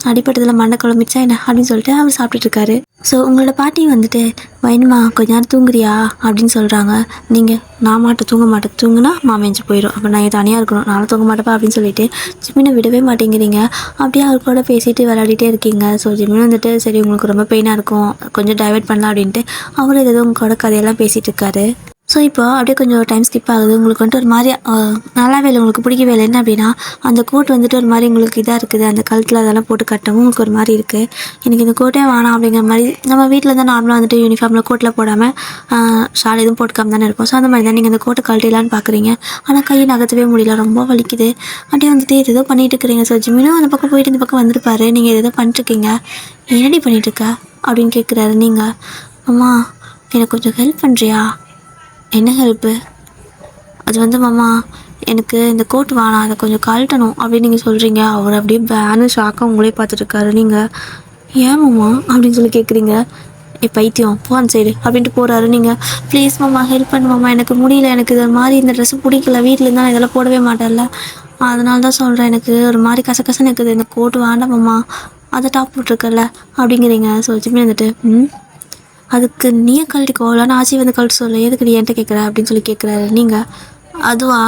அடிப்பட்டதில் மண்ணை குழம்பிச்சா என்ன அப்படின்னு சொல்லிட்டு அவர் சாப்பிட்டுட்ருக்காரு. ஸோ உங்களோட பாட்டி வந்துட்டு வைனுமா கொஞ்ச நேரம் தூங்குறியா அப்படின்னு சொல்கிறாங்க. நீங்கள் நான் தூங்க மாட்டேன், தூங்குனா மாமேஞ்சு போயிடும், அப்போ நான் தனியாக இருக்கணும், நானும் தூங்க மாட்டேப்பா அப்படின்னு சொல்லிட்டு ஜிமினை விடவே மாட்டேங்கிறீங்க. அப்படியே அவர் கூட பேசிட்டு விளையாடிட்டே இருக்கீங்க. ஸோ ஜிமின் வந்துட்டு சரி உங்களுக்கு ரொம்ப பெயினாக இருக்கும், கொஞ்சம் டைவர்ட் பண்ணலாம் அப்படின்ட்டு அவர் ஏதோ உங்களோட கதையெல்லாம் பேசிகிட்டு இருக்காரு. ஸோ இப்போ அப்படியே கொஞ்சம் டைம் ஸ்கிப் ஆகுது. உங்களுக்கு வந்துட்டு ஒரு மாதிரி நல்லாவே இல்லை, உங்களுக்கு பிடிக்கவே இல்லை. என்ன அப்படின்னா, அந்த கோட் வந்துட்டு ஒரு மாதிரி உங்களுக்கு இதாக இருக்குது, அந்த கழுத்தில் அதெல்லாம் போட்டு கட்டவும் உங்களுக்கு ஒரு மாதிரி இருக்குது. எனக்கு இந்த கோட்டே வேணாம் அப்படிங்கிற மாதிரி. நம்ம வீட்டில் தான் நார்மலாக வந்துட்டு யூனிஃபார்மில் கோட்டில் போடாமல் ஷால் எதுவும் போட்டுக்காம தானே இருக்கும். ஸோ அந்த மாதிரி தான் நீங்கள் அந்த கோட்டை கழட்டிடலான்னு பார்க்குறீங்க. ஆனால் கையை நகர்த்தவே முடியல, ரொம்ப வலிக்குது. அப்படியே வந்துட்டு ஏதோ பண்ணிட்டு இருக்கிறீங்க. ஸோ ஜிமினும் அந்த பக்கம் போயிட்டு இந்த பக்கம் வந்துருப்பாரு. நீங்கள் ஏதோ பண்ணிட்டுருக்கீங்க. என்னடி பண்ணிகிட்ருக்க அப்படின்னு கேட்குறாரு. நீங்கள், அம்மா எனக்கு கொஞ்சம் ஹெல்ப் பண்ணுறியா? என்ன ஹெல்ப்பு? அது வந்து மாமா, எனக்கு இந்த கோட் வேணாம், அதை கொஞ்சம் கழட்டணும் அப்படின்னு நீங்கள் சொல்கிறீங்க. அவர் அப்படியே பேனு ஷாக்காக உங்களே பார்த்துட்ருக்காரு. நீங்கள், ஏன் மாமா அப்படின்னு சொல்லி கேட்குறீங்க. பைத்தியம் போ அந்த சைடு அப்படின்ட்டு போகிறாரு. நீங்கள், ப்ளீஸ் மாமா ஹெல்ப் பண்ணு மாமா, எனக்கு முடியல, எனக்கு இது மாதிரி இந்த ட்ரெஸ்ஸு பிடிக்கல, வீட்டில் இருந்தால் இதெல்லாம் போடவே மாட்டேன்ல, அதனால தான் சொல்கிறேன், எனக்கு ஒரு மாதிரி கசகசன்னு இருக்குது, இந்த கோட் வேண்டாம் மாமா, அதை டாப் போட்டிருக்கல அப்படிங்கிறீங்க. ஸோ ஜிம்மி வந்துட்டு, அதுக்கு நீயே கழட்டிக்கோ, இல்லைன்னா ஆச்சி வந்து கழட்டு சொல்ல, எதுக்கு நீ என்கிட்ட கேட்குற அப்படின்னு சொல்லி கேட்குறாரு. நீங்கள், அதுவா,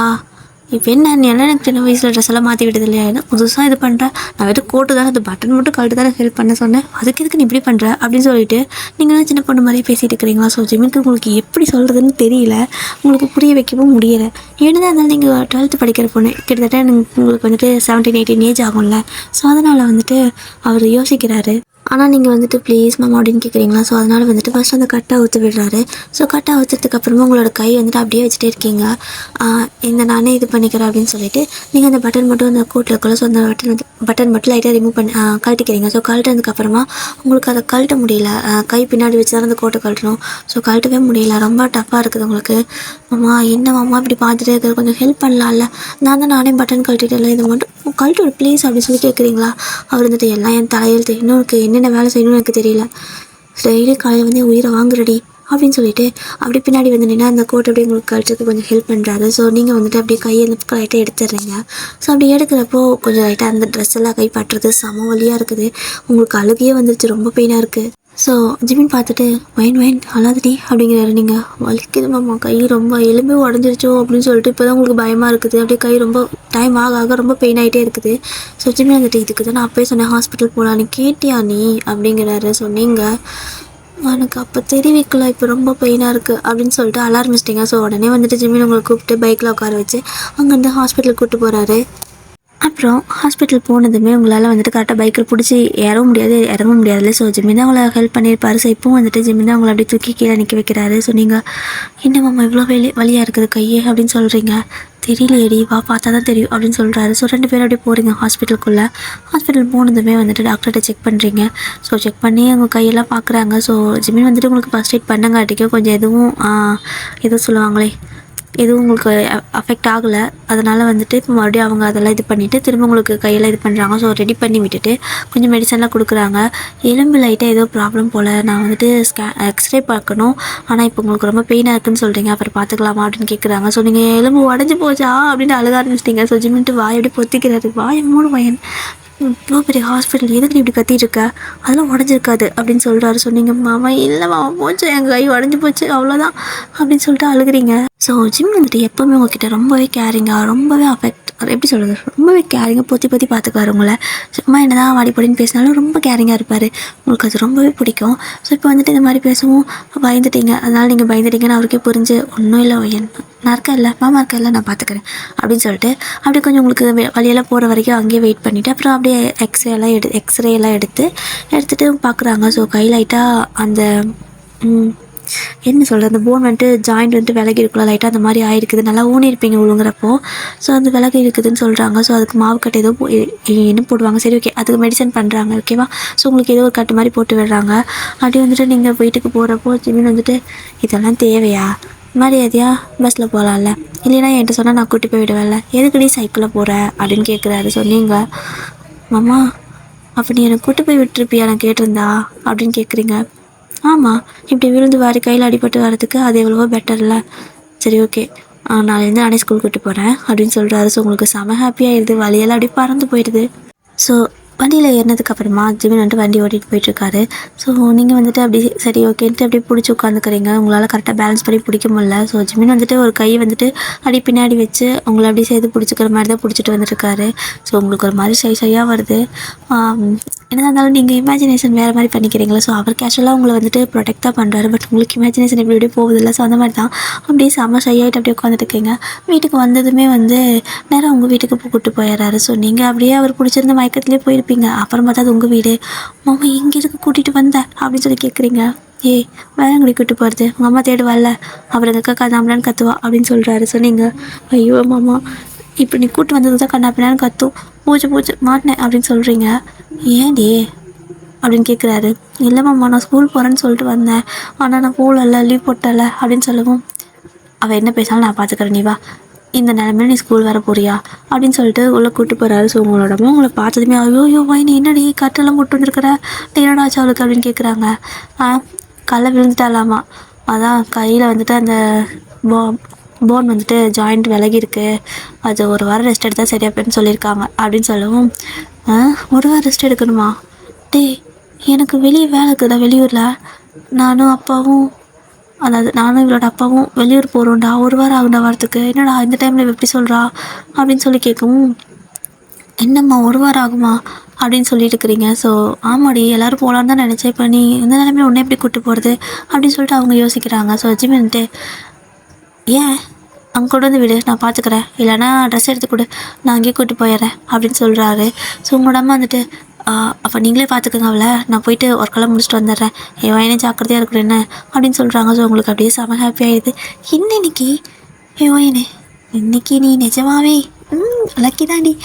இப்போ என்ன நீ என்ன எனக்கு சின்ன வயசில் ட்ரெஸ் எல்லாம் மாற்றி விட்டது இல்லையா, என்ன புதுசாக இது பண்ணுறேன், நான் வெறும் கோட்டு தானே, அது பட்டன் மட்டும் கழட்டு தானே ஹெல்ப் பண்ண சொன்னேன், அதுக்கு எதுக்கு நீ இப்படி பண்ணுற அப்படின்னு சொல்லிட்டு நீங்கள் சின்ன பொண்ணு மாதிரியே பேசிகிட்டு இருக்கிறீங்களா. ஸோ ஜிமிக்கு உங்களுக்கு எப்படி சொல்கிறதுன்னு தெரியல, உங்களுக்கு புரிய வைக்கவும் முடியலை. என்னதான் இருந்தாலும் நீங்கள் 12th படிக்கிற பொண்ணு, கிட்டத்தட்ட உங்களுக்கு வந்துட்டு 17-18 ஏஜ் ஆகும்ல. ஸோ அதனால் வந்துட்டு அவர் யோசிக்கிறாரு. ஆனால் நீங்கள் வந்துட்டு ப்ளீஸ் மேம் அப்படின்னு கேட்குறீங்களா. ஸோ அதனால் வந்துட்டு ஃபஸ்ட் அந்த கட்டை ஊற்ற விடுறாரு. ஸோ கட்டை ஊற்றுறதுக்கப்புறமா உங்களோட கை வந்துட்டு அப்படியே வச்சுட்டே இருக்கீங்க. இந்த நானே இது பண்ணிக்கிறேன் அப்படின்னு சொல்லிட்டு நீங்கள் அந்த பட்டன் மட்டும் அந்த கோட்டில் இருக்கல. ஸோ அந்த பட்டன் மட்டும் லைட்டாக ரிமூவ் பண்ணி கழட்டிக்கிறீங்க. ஸோ கழட்டினதுக்கப்புறமா உங்களுக்கு அதை கழட்ட முடியல, கை பின்னாடி வச்சு தான் அந்த கோட்டை கழட்டணும். ஸோ கழட்டவே முடியல, ரொம்ப டஃப்பாக இருக்குது உங்களுக்கு. மாமா என்ன மாமா இப்படி பார்த்துட்டே இருக்கிறது, கொஞ்சம் ஹெல்ப் பண்ணலாம்ல, நானே பட்டன் கழட்டிட்டேன், இது மட்டும் கழட்டு ஒரு ப்ளீஸ் அப்படின்னு சொல்லி கேட்குறீங்களா. அவர் வந்துட்டு எல்லாம் என் தலையெழுத்து, இன்னும் என்னென்ன வேலை செய்யணும்னு எனக்கு தெரியல, டெய்லி காலையில் வந்து உயிரை வாங்குறடி அப்படின்னு சொல்லிட்டு அப்படி பின்னாடி வந்து நின்னா அந்த கோட்டை அப்படியே உங்களுக்கு கழுத்துக்கு கொஞ்சம் ஹெல்ப் பண்ணுறாரு. ஸோ நீங்கள் வந்துட்டு அப்படியே கையை லைட்டாக எடுத்துடுறீங்க. ஸோ அப்படி எடுக்கிறப்போ கொஞ்சம் லைட்டாக அந்த ட்ரெஸ் எல்லாம் கை பட்டுறது, சம வலியாக இருக்குது, உங்களுக்கு அழுகையே வந்துருச்சு, ரொம்ப பெயினாக இருக்குது. ஸோ ஜிமின் பார்த்துட்டு வைன் அழாதடி அப்படிங்கிறாரு. நீங்கள், வலிக்குது மாமா, கை ரொம்ப எலும்பே உடஞ்சிருச்சோ அப்படின்னு சொல்லிட்டு இப்போ தான் உங்களுக்கு பயமாக இருக்குது, அப்படியே கை ரொம்ப டைம் ஆக ரொம்ப பெயின் ஆகிட்டே இருக்குது. ஸோ ஜிமின் வந்துட்டு இதுக்கு தான் நான் அப்போயே சொன்னேன் ஹாஸ்பிட்டல் போகலாம், நீ கேட்டியா நீ அப்படிங்கிறாரு. ஸோ நீங்கள், எனக்கு அப்போ தெரிவிக்கல, இப்போ ரொம்ப பெயினாக இருக்குது அப்படின்னு சொல்லிட்டு அலாரமிச்சிட்டிங்க. ஸோ உடனே வந்துட்டு ஜிமின் உங்களை கூப்பிட்டு பைக்கில் உட்கார வச்சு அங்கேருந்து ஹாஸ்பிட்டலுக்கு கூப்பிட்டு போகிறாரு. அப்புறம் ஹாஸ்பிட்டல் போனதுமே உங்களால் வந்துட்டு கரெக்டாக பைக்கில் பிடிச்சி ஏறவும் முடியாது இறங்கவும் முடியாதுல்ல. ஸோ ஜிம்மி தான் உங்களை ஹெல்ப் பண்ணியிருப்பாரு. ஸோ இப்போவும் வந்துட்டு ஜிம்மி தான் உங்களை அப்படியே தூக்கி கீழே நிற்க வைக்கிறாரு. ஸோ நீங்கள், என்ன மாமா இவ்வளோ வலியாக இருக்குது கையே அப்படின்னு சொல்கிறீங்க. தெரியலையேடி, வா பார்த்தா தான் தெரியும் அப்படின்னு சொல்கிறாரு. ஸோ 2 பேரும் அப்படியே போகிறீங்க ஹாஸ்பிட்டலுக்குள்ளே. ஹாஸ்பிட்டல் போனதுமே வந்துட்டு டாக்டர்கிட்ட செக் பண்ணுறீங்க. ஸோ செக் பண்ணி உங்கள் கையெல்லாம் பார்க்குறாங்க. ஸோ ஜிம்மின் வந்துட்டு உங்களுக்கு ஃபர்ஸ்ட் எய்ட் பண்ணங்காட்டிக்கும் கொஞ்சம் எதுவும் சொல்லுவாங்களே, எதுவும் உங்களுக்கு அஃபெக்ட் ஆகலை. அதனால் வந்துட்டு இப்போ மறுபடியும் அவங்க அதெல்லாம் இது பண்ணிவிட்டு திரும்ப உங்களுக்கு கையெல்லாம் இது பண்ணுறாங்க. ஸோ ரெடி பண்ணி விட்டுட்டு கொஞ்சம் மெடிசன்லாம் கொடுக்குறாங்க. எலும்பு லைட்டாக ஏதோ ப்ராப்ளம் போல், நான் வந்துட்டு எக்ஸ்ரே பார்க்கணும், ஆனால் இப்போ உங்களுக்கு ரொம்ப பெயினாக இருக்குன்னு சொல்கிறீங்க, அப்புறம் பார்த்துக்கலாமா அப்படின்னு கேட்குறாங்க. ஸோ நீங்கள் எலும்பு உடஞ்சி போச்சா அப்படின்னு அழுக ஆரம்பிச்சிட்டிங்க. ஸோ ஜிம்மின்ட்டு வாய் எப்படி பொத்திக்கிறாரு, வாய் 3 பையன், இவ்வளோ பெரிய ஹாஸ்பிட்டல் எதுக்கு நீ இப்படி கத்திட்டு இருக்க, அதெல்லாம் உடஞ்சிருக்காது அப்படின்னு சொல்கிறாரு. சொன்னீங்க, மாமா இல்லை மாமா போச்சு, எங்கள் கை உடஞ்சி போச்சு அவ்வளோதான் அப்படின்னு சொல்லிட்டு அழுகிறீங்க. ஸோ ஜிம் வந்துட்டு எப்போவுமே உங்ககிட்ட ரொம்பவே கேரிங்காக, ரொம்பவே எப்படி சொல்கிறது, ரொம்பவே கேரிங்காக பொத்தி பார்த்துக்குவார் உங்களை. சும்மா என்ன தான் வாடிப்படின்னு பேசினாலும் ரொம்ப கேரிங்காக இருப்பார், உங்களுக்கு அது ரொம்பவே பிடிக்கும். ஸோ இப்போ வந்துட்டு இந்த மாதிரி பேசவும் பயந்துட்டீங்க, அதனால் நீங்கள் பயந்துட்டீங்கன்னு அவருக்கே புரிஞ்சு, ஒன்றும் இல்லை நான் இருக்கேன் இல்லை மாமா இருக்கேன் இல்லை நான் பார்த்துக்கிறேன் அப்படின்னு சொல்லிட்டு அப்படியே கொஞ்சம் உங்களுக்கு வழியெல்லாம் போகிற வரைக்கும் அங்கேயே வெயிட் பண்ணிவிட்டு அப்புறம் அப்படியே எக்ஸ்ரே எல்லாம் எடுத்துகிட்டு பார்க்குறாங்க. ஸோ கை லைட்டாக அந்த என்ன சொல்கிறது, அந்த போன் வந்துட்டு ஜாயிண்ட் வந்துட்டு விலகி இருக்குல்ல, லைட்டாக அந்த மாதிரி ஆயிருக்குது, நல்லா ஊனிருப்பீங்க விழுங்குறப்போ. ஸோ அந்த விலகி இருக்குதுன்னு சொல்கிறாங்க. ஸோ அதுக்கு மாவு கட்டு ஏதோ என்ன போடுவாங்க, சரி ஓகே அதுக்கு மெடிசன் பண்ணுறாங்க ஓகேவா. ஸோ உங்களுக்கு ஏதோ ஒரு கட்டு மாதிரி போட்டு விடுறாங்க. அப்படி வந்துட்டு நீங்கள் வீட்டுக்கு போகிறப்போ ஜிமின் வந்துட்டு, இதெல்லாம் தேவையா, மாதிரி எதையா பஸ்ஸில் போகலாம்ல, இல்லைன்னா என்கிட்ட சொன்னால் நான் கூட்டி போய் விடுவேன்ல, எதுக்கடி சைக்கிளில் போகிற அப்படின்னு கேட்குறாரு. சொன்னீங்க, மாமா அப்போ நீ எனக்கு கூட்டி போய் விட்டுருப்பியா நான் கேட்டிருந்தா அப்படின்னு கேட்குறீங்க. ஆமாம், இப்படி விழுந்து வாரி கையில் அடிபட்டு வரதுக்கு அது எவ்வளவோ பெட்டர்ல, சரி ஓகே நாளைலேருந்து நானே ஸ்கூல் கூப்பிட்டு போகிறேன் அப்படின்னு சொல்கிறாரு. ஸோ உங்களுக்கு செம ஹாப்பியாகிடுது, வழியெல்லாம் அப்படியே பறந்து போயிடுது. ஸோ வண்டியில் ஏறினதுக்கப்புறமா ஜிமின் வந்துட்டு வண்டி ஓட்டிகிட்டு போயிட்டுருக்காரு. ஸோ நீங்கள் வந்துட்டு அப்படி சரி ஓகேன்ட்டு அப்படியே பிடிச்சி உட்காந்துக்கிறீங்க, உங்களால் கரெக்டாக பேலன்ஸ் பண்ணி பிடிக்க முடியல. ஸோ ஜிமின் வந்துட்டு ஒரு கை வந்துட்டு அப்படி பின்னாடி வச்சு உங்களை அப்படி சேர்த்து பிடிச்சிக்கிற மாதிரி தான் பிடிச்சிட்டு வந்துட்டுருக்காரு. ஸோ உங்களுக்கு ஒரு மாதிரி ஷையாக வருது. என்ன இருந்தாலும் நீங்கள் இமேஜினேஷன் வேறு மாதிரி பண்ணிக்கிறீங்களா. ஸோ அவர் கேஷுவலாக உங்களை வந்துட்டு ப்ரொடெக்ட் தான் பண்ணுறாரு. பட் உங்களுக்கு இமேஜினேஷன் எப்படி எப்படி போகுதில்ல. ஸோ அந்த மாதிரி தான் அப்படியே செம்ம ஷை ஆகிட்டு அப்படியே உட்காந்துட்டு இருக்கீங்க. வீட்டுக்கு வந்ததுமே வந்து நேராக உங்கள் வீட்டுக்கு கூப்பிட்டு போயிடுறாரு. ஸோ நீங்கள் அப்படியே அவர் பிடிச்சிருந்த மயக்கத்துலேயே போயிருப்பீங்க. அப்புறம் பார்த்தா அது உங்கள் வீடு. மாமா எங்கே இதுக்கு கூட்டிகிட்டு வந்தேன் அப்படின்னு சொல்லி கேட்குறீங்க. ஏய் வேற எங்கடி கூப்பிட்டு போகிறது, உங்கள் அம்மா தேடுவாள்ல, அவர் எங்கள் அக்கா கதாமலான்னு கத்துவா அப்படின்னு சொல்கிறாரு. ஸோ நீங்கள் ஐயோ மாமா இப்போ நீ கூப்பிட்டு வந்தது தான் கண்ணாப்பினான்னு கத்தும், பூச்சி மாட்டினேன் அப்படின்னு சொல்கிறீங்க. ஏன்டி அப்படின்னு கேட்குறாரு. இல்லை மாமா நான் ஸ்கூல் போகிறேன்னு சொல்லிட்டு வந்தேன், ஆனால் நான் போகல, லீவ் போட்டல அப்படின்னு சொல்லவும், அவள் என்ன பேசாலும் நான் பார்த்துக்கிறேன், நீ வா, இந்த நிலமையில நீ ஸ்கூல் வர போறியா அப்படின்னு சொல்லிட்டு உள்ளே கூப்பிட்டு போகிறாரு. ஸோ உங்களோடமோ உங்களை பார்த்ததுமே ஐயோ வைனி என்னடி கட்டெல்லாம் போட்டு வந்துருக்கிற, என்னடா ஆச்சு அவளுக்கு அப்படின்னு கேட்குறாங்க. கல்லை விழுந்துட்டாலாமா, அதான் கையில் வந்துட்டு அந்த போன் வந்துட்டு ஜாயிண்ட் விலகி இருக்குது, அது ஒரு வாரம் ரெஸ்ட் எடுத்தால் சரியா போயின்னு சொல்லியிருக்காங்க அப்படின்னு சொல்லவும், ஒரு வாரம் ரெஸ்ட் எடுக்கணுமா, டேய் எனக்கு வெளியே வேலை இருக்குதா வெளியூரில், நானும் அப்பாவும் அதாவது நானும் இவளோட அப்பாவும் வெளியூர் போகிறோம்டா, ஒரு வாரம் ஆகுண்டா வரத்துக்கு, என்னடா இந்த டைமில் எப்படி சொல்கிறா அப்படின்னு சொல்லி கேட்கவும், என்னம்மா ஒரு வாரம் ஆகுமா அப்படின்னு சொல்லிட்டு இருக்கிறீங்க. ஸோ ஆமாடி எல்லோரும் போகலான்னு தான் நினச்சேன், இப்போ நீ இந்த நிலைமையில ஒன்றே எப்படி கூப்பிட்டு போகிறது அப்படின்னு சொல்லிட்டு அவங்க யோசிக்கிறாங்க. ஸோ ஜிமின்ட்டு ஏன் அங்கே கொண்டு வந்து விடு நான் பார்த்துக்கிறேன், இல்லைனா ட்ரெஸ் எடுத்து கொடு நான் அங்கேயே கூப்பிட்டு போயிடுறேன் அப்படின்னு சொல்கிறாரு. ஸோ உங்களோட அம்மா வந்துட்டு அப்போ நீங்களே பார்த்துக்கோங்க அவளை, நான் போயிட்டு ஒர்க்கெல்லாம் முடிச்சுட்டு வந்துடுறேன், என் வயனே ஜாக்கிரதையாக இருக்கிறேன் என்ன அப்படின்னு சொல்கிறாங்க. ஸோ உங்களுக்கு அப்படியே செம ஹாப்பி ஆகிடுது. இன்னைக்கு என் வயனே இன்னைக்கு நீ நிஜமாவே லக்கி தாண்டி,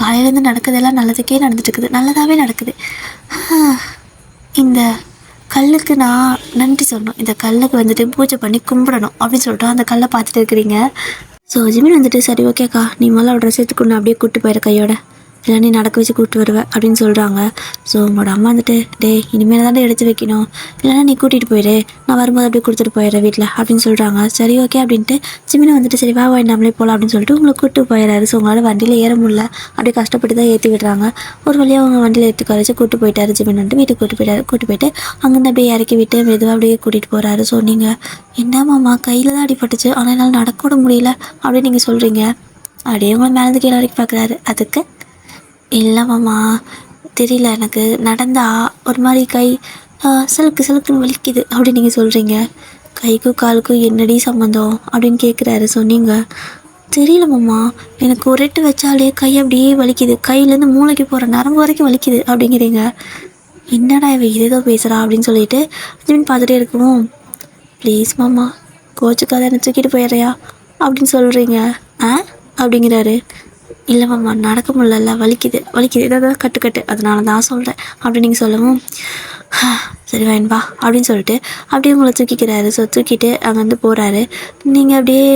காலையிலேருந்து நடக்குதெல்லாம் நல்லதுக்கே நடந்துட்டுருக்குது, நல்லதாகவே நடக்குது. இந்த கல்லுக்கு நான் நன்றி சொல்லணும், இந்த கல்லுக்கு வந்துட்டு பூஜை பண்ணி கும்பிடணும் அப்படின்னு சொல்லிட்டு அந்த கல்லை பார்த்துட்டு இருக்கிறீங்க. ஸோ ஜிமின் வந்துட்டு சரி ஓகேக்கா நீ முதல்ல ட்ரெஸ் எடுத்துக்கொண்டு அப்படியே கூப்பிட்டு போயிட கையோட, இல்லை நீ நடக்க வச்சு கூப்பிட்டு வருவேன் அப்படின்னு சொல்கிறாங்க. ஸோ உங்களோட அம்மா வந்துட்டு டே இனிமேல் தானே எடுத்து வைக்கணும், இல்லைனா நீ கூட்டிகிட்டு போயிடு, நான் வரும்போது அப்படியே கொடுத்துட்டு போயிடுறேன் வீட்டில் அப்படின்னு சொல்கிறாங்க. சரி ஓகே அப்படின்ட்டு ஜிமினை வந்துட்டு சரி வா நம்மளே போகலாம் அப்படின்னு சொல்லிட்டு உங்களை கூப்பிட்டு போயிடுறாரு. ஸோ உங்களால் வண்டியில் ஏற முடியல, அப்படியே கஷ்டப்பட்டு தான் ஏற்றி விடுறாங்க. ஒரு வழியாக அவங்க வண்டியில் ஏற்றி கரைச்சி கூப்பிட்டு போயிட்டாரு. ஜிமின் வந்துட்டு வீட்டுக்கு கூப்பிட்டு போயிட்டு அங்கேருந்து அப்படியே இறக்கி விட்டு மெதுவாக அப்படியே கூட்டிகிட்டு போகிறாரு. ஸோ நீங்கள் என்னம்மாம்மா கையில் தான் அடிபட்டுச்சு ஆனால் என்னால் நடக்க கூட முடியல அப்படின்னு நீங்கள் சொல்கிறீங்க. அப்படியே உங்களை மேலேருந்து கீழே வரைக்கும் பார்க்குறாரு. அதுக்கு இல்லை மாமா தெரியல, எனக்கு நடந்தால் ஒரு மாதிரி கை சிலுக்குன்னு வலிக்குது அப்படின்னு நீங்கள் சொல்கிறீங்க. கைக்கும் காலுக்கும் என்னடி சம்மந்தம் அப்படின்னு கேட்குறாரு. சொன்னீங்க தெரியல மாமா, எனக்கு ஒரு எட்டு வச்சாலே கை அப்படியே வலிக்குது, கையிலேருந்து மூளைக்கு போகிற நரம்பு வரைக்கும் வலிக்குது அப்படிங்கிறீங்க. என்னடா இவ இதோ பேசுகிறா அப்படின்னு சொல்லிட்டு ஜிமின் பார்த்துட்டே இருக்கவும், ப்ளீஸ் மாமா கோச்சுக்காத என்ன தூக்கிட்டு போயிடுறியா அப்படின்னு சொல்கிறீங்க. அப்படிங்கிறாரு. இல்லை மாமா நடக்க முடியல, வலிக்குது ஏதாவது கட்டு அதனால தான் சொல்கிறேன் அப்படின்னு நீங்கள் சொல்லவும், சரி வா அப்படின்னு சொல்லிட்டு அப்படியே உங்களை தூக்கிக்கிறாரு. ஸோ தூக்கிட்டு அங்கேருந்து போகிறாரு. நீங்கள் அப்படியே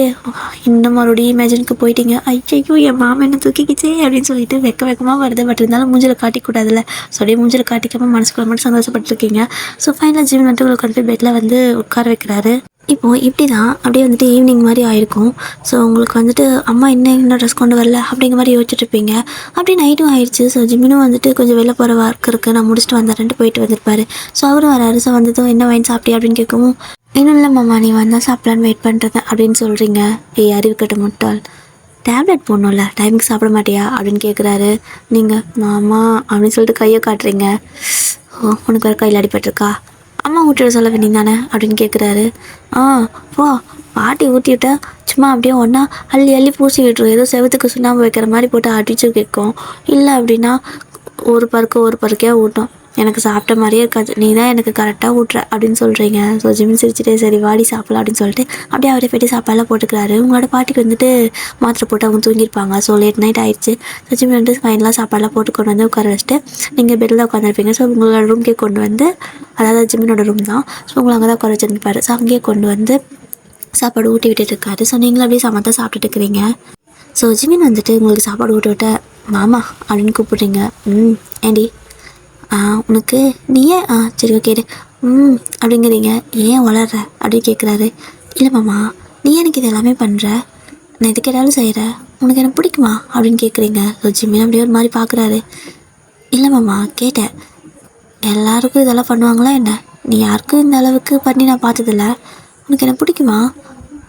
இன்னும் மறுபடியும் இமேஜினுக்கு போயிட்டீங்க. ஐயோ என் மாமா என்ன தூக்கிக்கிச்சே அப்படின்னு சொல்லிட்டு வெக்கமாக வருது. பட் இருந்தாலும் மூஞ்சில் காட்டிக்கூடாதுல்ல, ஸோ அப்படியே மூஞ்சில் காட்டிக்காமல் மனசுக்குள்ள மட்டும் சந்தோஷப்பட்டுருக்கீங்க. ஸோ ஃபைனலாக ஜிம் வந்துட்டு உங்களை கொண்டு போய் பெட்டில் வந்து உட்கார வைக்கிறாரு. இப்போது இப்படி தான் அப்படியே வந்துட்டு ஈவினிங் மாதிரி ஆயிருக்கும். ஸோ உங்களுக்கு வந்துட்டு அம்மா இன்னும் ட்ரெஸ் கொண்டு வரல அப்படிங்கிற மாதிரி யோசிச்சுட்ருப்பீங்க. அப்படியே நைட்டும் ஆயிடுச்சு. ஸோ ஜிமினும் வந்துட்டு கொஞ்சம் வெளில போகிற ஒர்க் இருக்குது, நான் முடிச்சுட்டு வந்துடுறேன்ட்டு போயிட்டு வந்திருப்பாரு. ஸோ அவரும் வராரு. ஸோ வந்ததும் என்ன வாங்கி சாப்பிட்டியா அப்படின்னு கேட்கவும், இன்னும் இல்லை மாமா நீ வந்தால் சாப்பிட்லான்னு வெயிட் பண்ணுறது அப்படின்னு சொல்கிறீங்க. அறிவிக்கட்ட முட்டாள், டேப்லெட் போடணும்ல டைமுக்கு சாப்பிட மாட்டியா அப்படின்னு கேட்குறாரு. நீங்கள் மாமா அப்படின்னு சொல்லிட்டு கையை காட்டுறீங்க. உனக்கு வேறு கையில் அடிபட்டிருக்கா, அம்மா ஊட்டிவிட சொல்ல வேண்டியது தானே அப்படின்னு கேட்குறாரு. போ பாட்டி ஊட்டி விட்டா சும்மா அப்படியே ஒன்றா அள்ளி பூசி விட்டுரும், ஏதோ செவத்துக்கு சுண்ணாம்பு வைக்கிற மாதிரி போட்டு அடிச்சு கேட்கும். இல்லை அப்படின்னா ஒரு பருக்கையாக ஊட்டும், எனக்கு சாப்பிட்ட மாதிரியே இருக்காது, நீ தான் எனக்கு கரெக்டாக ஊட்டுற அப்படின்னு சொல்கிறீங்க. ஸோ ஜிமின் சிரிச்சுட்டே சரி வாடி சாப்பிடலாம் அப்படின்னு சொல்லிட்டு அப்படியே அவரே போய்ட்டு சாப்பாடெல்லாம் போட்டுக்கிறாரு. உங்களோட பாட்டிக்கு வந்துட்டு மாத்திரை போட்டு அவங்க தூங்கியிருப்பாங்க. ஸோ லேட் நைட் ஆயிடுச்சு. ஸோ ஜிமின் வந்துட்டு ஃபைனலாக சாப்பாடெல்லாம் போட்டு கொண்டு வந்து உட்கார வச்சுட்டு நீங்கள் பெட்டில் தான் உட்காந்துருப்பீங்க. ஸோ உங்களோட ரூம்கே கொண்டு வந்து, அதாவது ஜிமினோட ரூம் தான், ஸோ உங்களை அங்கே தான் உட்கார வச்சுருப்பாரு. ஸோ அங்கேயே கொண்டு வந்து சாப்பாடு ஊட்டி விட்டுட்டு இருக்காரு. ஸோ நீங்களும் அப்படியே சமத்தான் சாப்பிட்டுட்டு இருக்கிறீங்க. ஸோ ஜிமின் வந்துட்டு உங்களுக்கு சாப்பாடு ஊட்டி விட்ட மாமா அப்படின்னு கூப்பிட்றீங்க. ஏண்டி உனக்கு நீயே சரி ஓகே அப்படிங்கிறீங்க. ஏன் வளர்ற அப்படின்னு கேட்குறாரு. இல்லை மாமா நீ எனக்கு இது எல்லாமே பண்ணுற, நான் எது கேட்டாலும் செய்கிற, உனக்கு எனக்கு பிடிக்குமா அப்படின்னு கேட்குறீங்க. ஸோ ஜிமின் அப்படியே ஒரு மாதிரி பார்க்குறாரு. இல்லை மாமா கேட்டேன், எல்லாருக்கும் இதெல்லாம் பண்ணுவாங்களா என்ன, நீ யாருக்கும் இந்த அளவுக்கு பண்ணி நான் பார்த்ததில்ல, உனக்கு எனக்கு பிடிக்குமா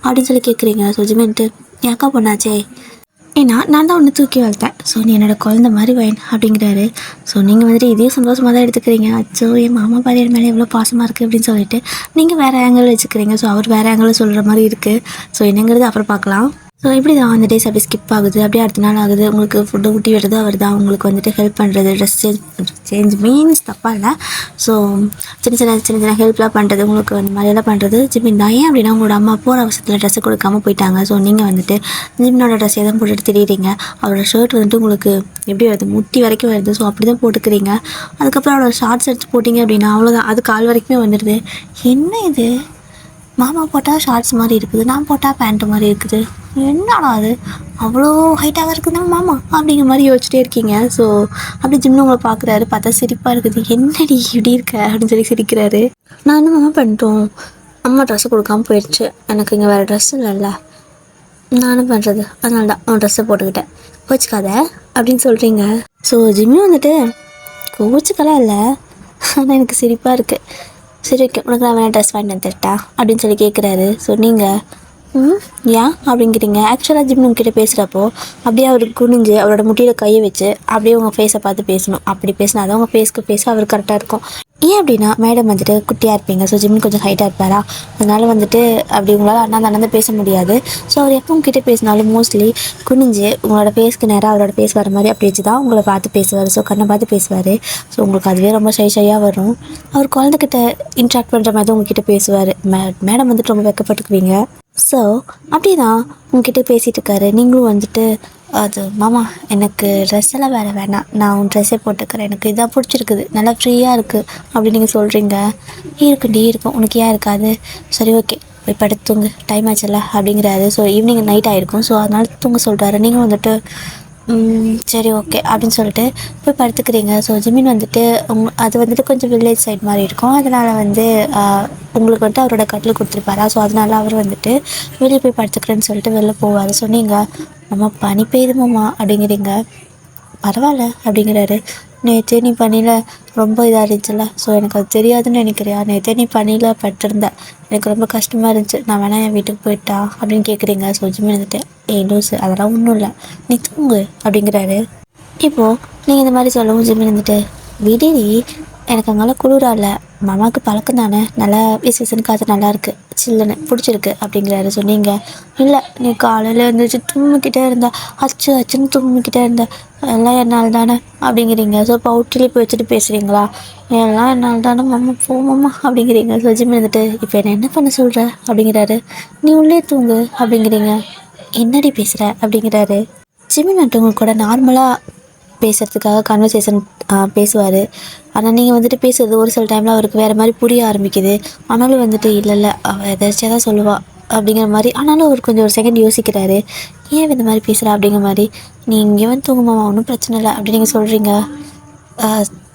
அப்படின்னு சொல்லி கேட்குறீங்க. ஸோ ஜிமின்ட்டு என் அக்கா பொண்ணாச்சே, ஏன்னா நான் தான் ஒன்று தூக்கி வளர்த்தேன், ஸோ நீ என்னோடய குழந்த மாதிரி வைன் அப்படிங்கிறாரு. ஸோ நீங்கள் வந்துட்டு இதையும் சந்தோஷமாக தான் எடுத்துக்கிறீங்க. அச்சோ என் மாமா பாரியர் மேலே எவ்வளோ பாசமாக இருக்குது அப்படின்னு சொல்லிட்டு நீங்கள் வேறு ஆங்கிள் வச்சுக்கிறீங்க. ஸோ அவர் வேறு ஆங்கிள் சொல்கிற மாதிரி இருக்குது. ஸோ என்னங்கிறது அப்புறம் பார்க்கலாம். ஸோ இப்படி தான் அந்த டேஸ் அப்படியே ஸ்கிப் ஆகுது. அப்படியே அடுத்த நாள் ஆகுது. உங்களுக்கு ஃபுட்டு ஊட்டி விடுறது அவர் தான். உங்களுக்கு வந்துட்டு ஹெல்ப் பண்ணுறது, ட்ரெஸ் சேஞ்ச் மீன்ஸ் தப்பாக இல்லை. ஸோ சின்ன சின்ன ஹெல்ப்லாம் பண்ணுறது, உங்களுக்கு அந்த மாதிரியெல்லாம் பண்ணுறது ஜிமின் தான். ஏன் அப்படின்னா உங்களோட அம்மா போகிற அவசரத்தில் ட்ரெஸ்ஸை கொடுக்காமல் போயிட்டாங்க. ஸோ நீங்கள் வந்துட்டு ஜிமினோட ட்ரெஸ்ஸை தான் போட்டுட்டு திரியிறீங்க. அவரோட ஷர்ட் வந்துட்டு உங்களுக்கு எப்படி வருது, முட்டி வரைக்கும் வருது. ஸோ அப்படி தான் போட்டுக்கிறீங்க. அதுக்கப்புறம் அவரோட ஷார்ட்ஸ் எடுத்து போட்டிங்க அப்படின்னா அவ்வளோதான், அது கால் வரைக்குமே வந்துடுது. என்ன இது, மாமா போட்டால் ஷார்ட்ஸ் மாதிரி இருக்குது, நான் போட்டால் பேண்ட்டு மாதிரி இருக்குது, என்னடா அது அவ்வளோ ஹைட்டாக இருக்குது நம்ம மாமா அப்படிங்கிற மாதிரி யோசிச்சுட்டே இருக்கீங்க. ஸோ அப்படி ஜிம்னு உங்களை பார்க்குறாரு. பார்த்தா சிரிப்பாக இருக்குது. என்னடி இப்படி இருக்க அப்படின்னு சொல்லி சிரிக்கிறாரு. நான் என்ன மாமா பண்ணிட்டோம், அம்மா ட்ரெஸ்ஸு கொடுக்காமல் போயிடுச்சு, எனக்கு இங்கே வேறு ட்ரெஸ் இல்லைல்ல, நான் என்ன பண்ணுறது, அதனால தான் அவன் ட்ரெஸ்ஸை போட்டுக்கிட்டேன், கோச்சிக்காத அப்படின்னு சொல்கிறீங்க. ஸோ ஜிம்மி வந்துட்டு கோச்சிக்கலாம் இல்லை, ஆனால் எனக்கு சிரிப்பாக இருக்குது. சரி ஓகே, உனக்கு நான் வேணா ட்ரெஸ் வாங்கிட்டு வந்துட்டா அப்படின்னு சொல்லி கேட்குறாரு. ஸோ நீங்கள் ஏன் அப்படிங்கிறீங்க. ஆக்சுவலாக ஜிம் உங்ககிட்ட பேசுகிறப்போ அப்படியே அவருக்கு குனிஞ்சு அவரோட முட்டியில் கையை வச்சு அப்படியே உங்கள் ஃபேஸை பார்த்து பேசணும். அப்படி பேசினா தான் உங்கள் ஃபேஸ்க்கு பேச அவர் கரெக்டாக இருக்கும். ஏன் அப்படின்னா மேடம் வந்துட்டு குட்டியாக இருப்பீங்க. ஸோ ஜிம் கொஞ்சம் ஹைட்டாக இருப்பாரா, அதனால் வந்துட்டு அப்படி உங்களால் அண்ணாந்து பேச முடியாது. ஸோ அவர் எப்போ உங்ககிட்ட பேசினாலும் மோஸ்ட்லி குனிஞ்சு உங்களோட ஃபேஸ்க்கு நேராக அவரோட ஃபேஸ் வர மாதிரி அப்படி வச்சு தான் உங்களை பார்த்து பேசுவார். ஸோ கண்ணை பார்த்து பேசுவார். ஸோ உங்களுக்கு அதுவே ரொம்ப ஷையாக வரும். அவர் குழந்தைகிட்ட இன்ட்ராக்ட் பண்ணுற மாதிரி தான் உங்ககிட்ட பேசுவார். மேடம் வந்துட்டு ரொம்ப வெக்கப்பட்டுக்குவீங்க. ஸோ அப்படி தான் உங்ககிட்ட பேசிகிட்டு இருக்காரு. நீங்களும் வந்துட்டு அது மாமா எனக்கு ட்ரெஸ் எல்லாம் வேணாம், நான் உன் ட்ரெஸ்ஸே போட்டுக்கிறேன், எனக்கு இதாக பிடிச்சிருக்குது, நல்லா ஃப்ரீயாக இருக்குது அப்படின்னு நீங்கள் சொல்கிறீங்க. இருக்கும் உனக்கு ஏன் இருக்காது, சரி ஓகே போய் படுத்து தூங்கு, டைம் ஆச்சுல்ல அப்படிங்கிறாரு. ஸோ ஈவினிங் நைட் ஆகிருக்கும். ஸோ அதனால் தூங்க சொல்கிறாரு. நீங்கள் வந்துட்டு சரி ஓகே அப்படின்னு சொல்லிட்டு போய் படுத்துக்கிறீங்க. ஸோ ஜிமின் வந்துட்டு அது வந்துட்டு கொஞ்சம் வில்லேஜ் சைட் மாதிரி இருக்கும். அதனால் வந்து உங்களுக்கு வந்துட்டு அவரோட கட்டில் கொடுத்துருப்பாரா. ஸோ அதனால் அவர் வந்துட்டு வெளியே போய் படுத்துக்கிறேன்னு சொல்லிட்டு வெளில போவார். ஸோ நீங்கள் நம்ம பனி பெய்யுதுமாம்மா அப்படிங்கிறீங்க. பரவாயில்ல அப்படிங்கிறாரு. நேற்றே நீ பனியில் ரொம்ப இதாக இருந்துச்சுல்ல, ஸோ எனக்கு அது தெரியாதுன்னு நினைக்கிறியா, நேற்றே நீ பனியில் பட்டிருந்தேன், எனக்கு ரொம்ப கஷ்டமாக இருந்துச்சு, நான் வேணா என் வீட்டுக்கு போயிட்டா அப்படின்னு கேட்குறீங்க. ஸோ ஜிம்மி வந்துட்டு லூஸு அதெல்லாம் ஒன்றும் இல்லை, நீ தூங்கு அப்படிங்கிறாரு. இப்போது நீங்கள் இந்த மாதிரி சொல்லவும் ஜிம்மி வந்துட்டு விடிரி, எனக்கு அங்கெல்லாம் குளிரா இல்லை, மாமாவுக்கு பழக்கம் தானே, நல்லா சீசன் காற்று நல்லாயிருக்கு, சில்லுன்னு பிடிச்சிருக்கு அப்படிங்கிறாரு. சொன்னீங்க இல்லை நீ காலையில் இருந்துச்சு தும்மிக்கிட்டே இருந்தா, அச்சுன்னு தும்மிக்கிட்டே இருந்தா, எல்லாம் என்னால் தானே அப்படிங்கிறீங்க. ஸோ பவுட்டில் போய் வச்சுட்டு பேசுகிறீங்களா, எல்லாம் என்னால் தானே மாமா போமாம்மா அப்படிங்கிறீங்க. ஸோ ஜிம் வந்துட்டு இப்போ என்ன பண்ண சொல்கிற அப்படிங்கிறாரு. நீ உள்ளே தூங்கு அப்படிங்கிறீங்க. என்னடி பேசுகிற அப்படிங்கிறாரு. ஜிமின் வந்துட்டு உங்களுக்கு கூட நார்மலாக பேசுகிறதுக்காக கான்வர்சேஷன் பேசுவார். ஆனால் நீங்கள் வந்துட்டு பேசுகிறது ஒரு சில டைமில் அவருக்கு வேறு மாதிரி புரிய ஆரம்பிக்குது. ஆனாலும் வந்துட்டு இல்லை அவள் எதாச்சியாக தான் சொல்லுவாள் அப்படிங்கிற மாதிரி. ஆனாலும் அவர் கொஞ்சம் ஒரு செகண்ட் யோசிக்கிறாரு. ஏன் இந்த மாதிரி பேசுகிறா அப்படிங்கிற மாதிரி. நீ இங்கே வந்து தூங்குமாமா, ஒன்றும் பிரச்சனை இல்லை அப்படி நீங்கள் சொல்கிறீங்க.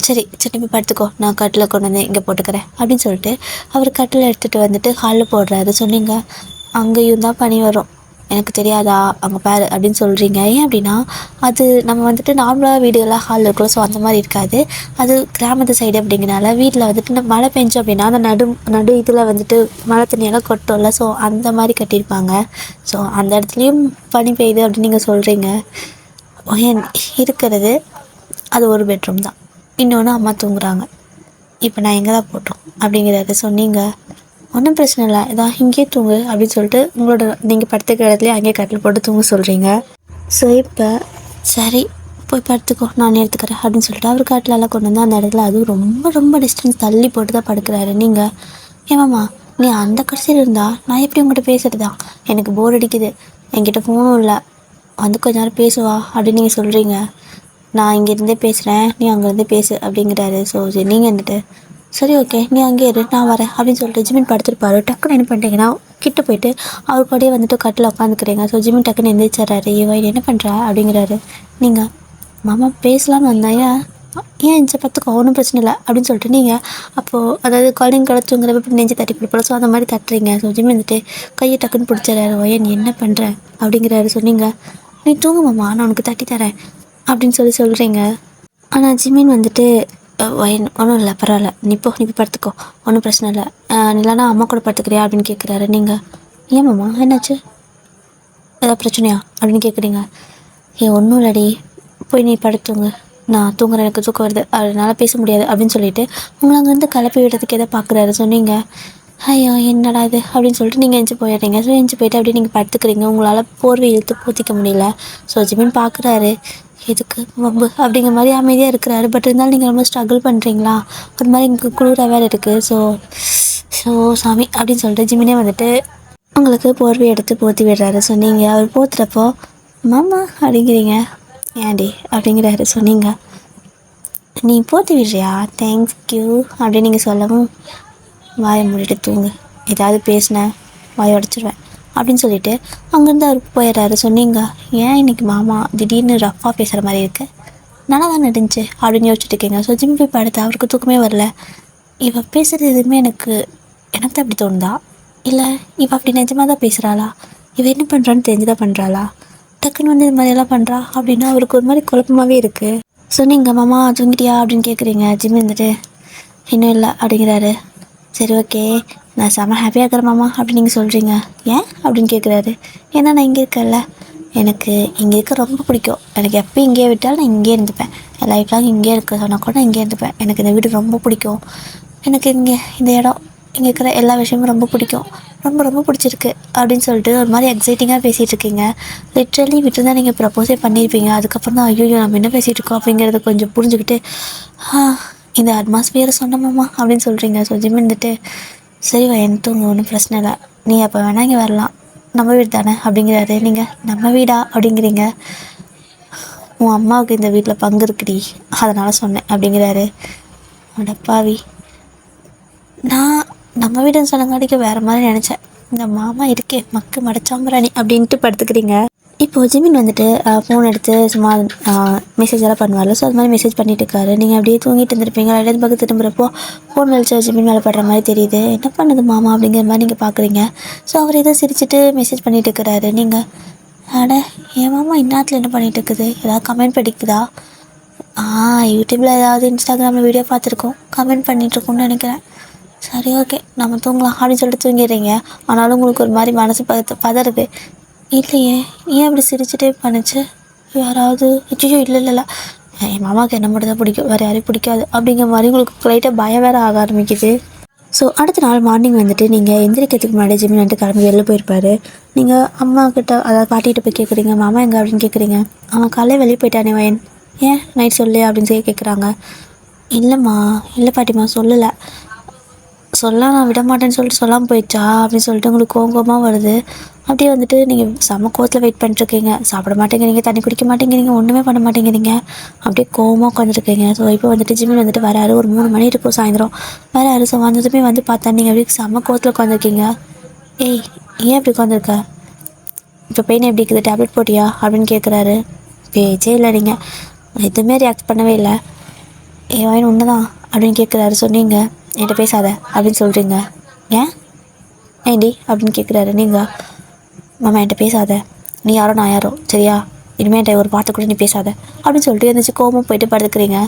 சரி போய் படுத்துக்கோ, நான் கட்டில் கொண்டு வந்து இங்கே போட்டுக்கிறேன் அப்படின்னு சொல்லிட்டு அவர் கட்டில் எடுத்துகிட்டு வந்துட்டு ஹாலில் போடுறாரு. சொன்னீங்க அங்கேயும் தான் பனி வரும், எனக்கு தெரியாதா அங்கே பாரு அப்படின்னு சொல்கிறீங்க. ஏன் அப்படின்னா அது நம்ம வந்துட்டு நார்மலாக வீடுகளாக ஹாலில் இருக்கிறோம். ஸோ அந்த மாதிரி இருக்காது. அது கிராமத்து சைடு அப்படிங்கிறனால வீட்டில் வந்துட்டு நம்ம மழை பெஞ்சோம் அப்படின்னா அந்த நடு இதில் வந்துட்டு மழை தண்ணியெல்லாம் கொட்டோம்ல, ஸோ அந்த மாதிரி கட்டியிருப்பாங்க. ஸோ அந்த இடத்துலையும் பனி பெய்யுது அப்படின்னு நீங்கள் சொல்கிறீங்க. ஏன் இருக்கிறது அது ஒரு பெட்ரூம் தான், இன்னொன்று அம்மா தூங்குறாங்க, இப்போ நான் எங்கே தான் போட்டோம் அப்படிங்கிறாரு. சொன்னீங்க ஒன்றும் பிரச்சனை இல்லை, இதான் இங்கேயே தூங்கு அப்படின்னு சொல்லிட்டு உங்களோட நீங்கள் படுத்துக்கிற இடத்துலேயே அங்கேயே கட்டில் போட்டு தூங்க சொல்கிறீங்க. ஸோ இப்போ சரி போய் படுத்துக்கோ நான் எடுத்துக்கிறேன் அப்படின்னு சொல்லிட்டு அவர் கட்டிலெல்லாம் கொண்டு வந்து அந்த இடத்துல அதுவும் ரொம்ப ரொம்ப டிஸ்டன்ஸ் தள்ளி போட்டு தான் படுக்கிறாரு. நீங்கள் ஏமாம்மா நீ அந்த கடைசியில் இருந்தால் நான் எப்படி உங்கள்கிட்ட பேசுகிறதா, எனக்கு போர் அடிக்குது, என்கிட்ட ஃபோனும் இல்லை, வந்து கொஞ்ச நேரம் பேசுவா அப்படின்னு நீங்கள் சொல்கிறீங்க. நான் இங்கேருந்தே பேசுகிறேன், நீ அங்கேருந்தே பேசு அப்படிங்கிறாரு. ஸோ நீங்கள் வந்துட்டு சரி ஓகே நீ அங்கே இரு நான் வரேன் அப்படின்னு சொல்லிட்டு ஜிமின் படுத்துருப்பாரு. டக்குன்னு என்ன பண்ணுறீங்கன்னா கிட்ட போயிட்டு அவர் கூடயே வந்துட்டு கட்டில் உட்காந்துக்கிறீங்க. ஸோ ஜிமின் டக்குன்னு எந்திரிச்சிட்றாரு. இவன் என்ன பண்ணுறா அப்படிங்கிறாரு. நீங்கள் மாமா பேசலான்னு வந்தாயா, ஏன் எந்த பார்த்துக்கோ ஒன்றும் பிரச்சனை இல்லை அப்படின்னு சொல்லிட்டு நீங்கள் அப்போது அதாவது குழந்தைங்க கூட தூங்குறப்ப இப்படி நெஞ்சு தட்டி பிடிப்போம். ஸோ அந்த மாதிரி தட்டுறீங்க. ஸோ ஜிமின் வந்துட்டு கையை டக்குன்னு பிடிச்சிடறாரு. ஏன் நீ என்ன பண்ணுற அப்படிங்கிறாரு. சொன்னீங்க நீ தூங்கு மாமா நான் உனக்கு தட்டி தரேன் அப்படின்னு சொல்கிறீங்க. ஆனால் ஜிமின் வந்துட்டு ஒன்றும் இல்லை பரவாயில்ல, நீ போய் படுத்துக்கோ ஒன்றும் பிரச்சனை இல்லை, இல்லைனா அம்மா கூட படுத்துக்கிறியா அப்படின்னு கேட்குறாரு. நீங்கள் ஏன் மாமா என்னாச்சு, ஏதாவது பிரச்சனையா அப்படின்னு கேட்குறீங்க. ஒன்றும் இல்லடி, போய் நீ படுத்துங்க, நான் தூங்குறேன், எனக்கு தூக்கம் வருது, அதனால் பேச முடியாது அப்படின்னு சொல்லிட்டு உங்களை அங்கேருந்து கிளப்பி விடுறதுக்கு எதை பார்க்குறாரு சொன்னீங்க. ஐயோ என்னடா இது அப்படின்னு சொல்லிட்டு நீங்கள் எஞ்சி போயிடுறீங்க. ஸோ எஞ்சி போயிட்டு அப்படியே நீங்கள் படுத்துக்கிறீங்க. உங்களால் போர்வை இழுத்து போத்திக்க முடியல. ஸோ ஜிமின் பார்க்குறாரு, எதுக்கு வம்பு அப்படிங்கிற மாதிரி அமைதியாக இருக்கிறாரு. பட் இருந்தாலும் நீங்கள் ரொம்ப ஸ்ட்ரகிள் பண்ணுறீங்களா, ஒரு மாதிரி எனக்கு குளிராக வேறு இருக்குது. ஸோ சாமி அப்படின்னு சொல்லிட்டு ஜிமினே வந்துட்டு உங்களுக்கு போர்வை எடுத்து போற்றி விடுறாரு. சொன்னீங்க அவர் போத்துறப்போ மாமா அப்படிங்கிறீங்க. ஏன்டி அப்படிங்கிறாரு. சொன்னீங்க நீ போற்றி விடுறியா, தேங்க்யூ அப்படின்னு நீங்கள் சொல்லவும் வாயை மூடிட்டு தூங்கு, ஏதாவது பேசினேன் வாயை உடச்சிருவேன் அப்படின்னு சொல்லிட்டு அங்கேருந்து அவர் போயிடுறாரு. சொன்னீங்க ஏன் இன்னைக்கு மாமா திடீர்னு ரஃப்பாக பேசுகிற மாதிரி இருக்கு, நல்லா தான் இருந்துச்சு அப்படின்னு யோசிச்சுட்டு இருக்கீங்க. ஸோ ஜிம் போய் படுத்து அவருக்கு தூக்கமே வரல. இவ பேசுகிறது எதுவுமே எனக்கு தான் அப்படி தோணுதா, இல்லை இவ அப்படி நிஜமாக தான் பேசுகிறாளா, இவ என்ன பண்ணுறான்னு தெரிஞ்சுதான் பண்ணுறாளா, டக்குன்னு வந்து இது மாதிரியெல்லாம் பண்ணுறா அப்படின்னா அவருக்கு ஒரு மாதிரி குழப்பமாகவே இருக்குது. ஸோ நீங்கள் மாமா தூங்கிட்டியா அப்படின்னு கேட்குறீங்க. ஜிம் இருந்துட்டு இன்னும் இல்லை அப்படிங்கிறாரு. சரி ஓகே, நான் செம்ம ஹாப்பியாக இருக்கிறேன் மாமா அப்படின்னு நீங்கள் சொல்கிறீங்க. ஏன் அப்படின்னு கேட்குறாரு. ஏன்னா நான் இங்கே இருக்கேன்ல, எனக்கு இங்கே இருக்க ரொம்ப பிடிக்கும், எனக்கு எப்போ இங்கேயே விட்டாலும் நான் இங்கேயே இருந்துப்பேன், என் லைஃப் லாங் இங்கேயே இருக்க சொன்னால் கூட நான் இங்கேயே இருந்துப்பேன், எனக்கு இந்த வீடு ரொம்ப பிடிக்கும், எனக்கு இங்கே இந்த இடம் இங்கே இருக்கிற எல்லா விஷயமும் ரொம்ப பிடிக்கும், ரொம்ப ரொம்ப பிடிச்சிருக்கு அப்படின்னு சொல்லிட்டு ஒரு மாதிரி எக்ஸைட்டிங்காக பேசிகிட்டு இருக்கீங்க. லிட்ரலி விட்டுருந்தா நீங்கள் ப்ரப்போஸே பண்ணியிருப்பீங்க. அதுக்கப்புறம் தான் ஐயோ நம்ம என்ன பேசிகிட்டு இருக்கோம் அப்படிங்கிறத கொஞ்சம் புரிஞ்சுக்கிட்டு இந்த அட்மாஸ்பியரை சொன்னமாம்மா அப்படின்னு சொல்கிறீங்க. ஸோ ஜிம் இருந்துட்டு சரி எனக்கு தூங்க, ஒன்றும் பிரச்சனை இல்லை, நீ அப்போ வேணா இங்கே வரலாம், நம்ம வீடு தானே அப்படிங்கிறாரு. நீங்கள் நம்ம வீடா அப்படிங்கிறீங்க. உன் அம்மாவுக்கு இந்த வீட்டில் பங்கு இருக்குடி அதனால் சொன்னேன் அப்படிங்கிறாரு. அடப்பாவி, நான் நம்ம வீடுன்னு சொன்னங்காட்டிக்கு வேறு மாதிரி நினச்சேன், இந்த மாமா இருக்கே மக்கு மடச்சாம்பராணி அப்படின்ட்டு படுத்துக்கிறீங்க. இப்போது ஜிமின் வந்துட்டு ஃபோன் எடுத்து சும்மா மெசேஜ் எல்லாம் பண்ணுவார்ல, ஸோ அது மாதிரி மெசேஜ் பண்ணிட்டு இருக்காரு. நீங்கள் அப்படியே தூங்கிட்டு இருந்திருப்பீங்க. இடது பக்கம் திரும்புறப்போ ஃபோன் வெளிச்ச ஜிமின் மேலே படுற மாதிரி தெரியுது. என்ன பண்ணுது மாமா அப்படிங்கிற மாதிரி நீங்கள் பார்க்குறீங்க. ஸோ அவர் ஏதோ சிரிச்சுட்டு மெசேஜ் பண்ணிட்டு இருக்கிறாரு. நீங்கள் அட என் மாமா இந்நேரத்தில் என்ன பண்ணிகிட்டு இருக்குது, ஏதாவது கமெண்ட் படிக்குதா, யூடியூப்பில் ஏதாவது இன்ஸ்டாகிராமில் வீடியோ பார்த்துருக்கோம், கமெண்ட் பண்ணிகிட்ருக்கோன்னு நினைக்கிறேன். சரி ஓகே நம்ம தூங்கலாம் அப்படின்னு சொல்லிட்டு தூங்கிடுறீங்க. ஆனாலும் உங்களுக்கு ஒரு மாதிரி மனசு பதறுது. இல்லையே ஏன் அப்படி சிரிச்சுட்டே பண்ணுச்சு, யாராவது ஐயோ இல்லை என் மாமாவுக்கு என்ன மட்டும் தான் பிடிக்கும், வேறு யாரையும் பிடிக்காது அப்படிங்கிற மாதிரி உங்களுக்கு லைட்டாக பயம் வேறு ஆக ஆரம்பிக்குது. ஸோ அடுத்த நாள் மார்னிங் வந்துட்டு நீங்கள் எந்திரிக்கிறதுக்கு முன்னாடி ஜிமின் வந்துட்டு கிளம்பி வெளில போயிருப்பார். நீங்கள் அம்மா கிட்ட அதாவது பாட்டிகிட்ட போய் கேட்குறீங்க மாமா எங்கே அப்படின்னு கேட்குறீங்க. அவன் காலையில் வெளியே போயிட்டானே வயன், ஏன் நைட் சொல்லு அப்படின்னு சொல்லி கேட்குறாங்க. இல்லைம்மா இல்லை பாட்டிம்மா சொல்லலை, நான் விட மாட்டேன்னு சொல்லிட்டு சொல்லாமல் போயிடுச்சா அப்படின்னு சொல்லிட்டு உங்களுக்கு கோபமாக வருது. அப்படியே வந்துட்டு நீங்கள் செம்ம கோவத்தில் வெயிட் பண்ணிட்டுருக்கீங்க. சாப்பிட மாட்டேங்கிறீங்க, தண்ணி குடிக்க மாட்டேங்கிறீங்க, ஒன்றுமே பண்ண மாட்டேங்கிறீங்க, அப்படியே கோவமாக உட்காந்துருக்கீங்க. ஸோ இப்போ வந்துட்டு ஜிமின் வந்துட்டு வராரு. ஒரு 3 மணி இருக்கும் சாயந்தரம் வராரு. ஸோ வந்ததுமே வந்து பார்த்தா நீங்கள் அப்படியே செம்ம கோவத்தில் உட்காந்துருக்கீங்க. ஏய் ஏன் அப்படி உட்காந்துருக்க, இப்போ பெயின் எப்படி இருக்குது, டேப்லெட் போட்டியா அப்படின்னு கேட்குறாரு. பேச்சே இல்லை, நீங்கள் எதுவுமே ரியாக்ட் பண்ணவே இல்லை. வாயின் ஒன்று தான் அப்படின்னு கேட்குறாரு. சொன்னீங்க என்கிட்ட பேசாத அப்படின்னு சொல்கிறீங்க. ஏன்டி அப்படின்னு கேட்குறாரு. நீங்கள் மாமா என்கிட்ட பேசாத, நீ யாரோ நான் யாரோ சரியா, இனிமேல் என்கிட்ட ஒரு வார்த்தை கூட நீ பேசாத அப்படின்னு சொல்லிட்டு இருந்துச்சு. கோபம் போயிட்டு படுத்துக்கிறீங்க.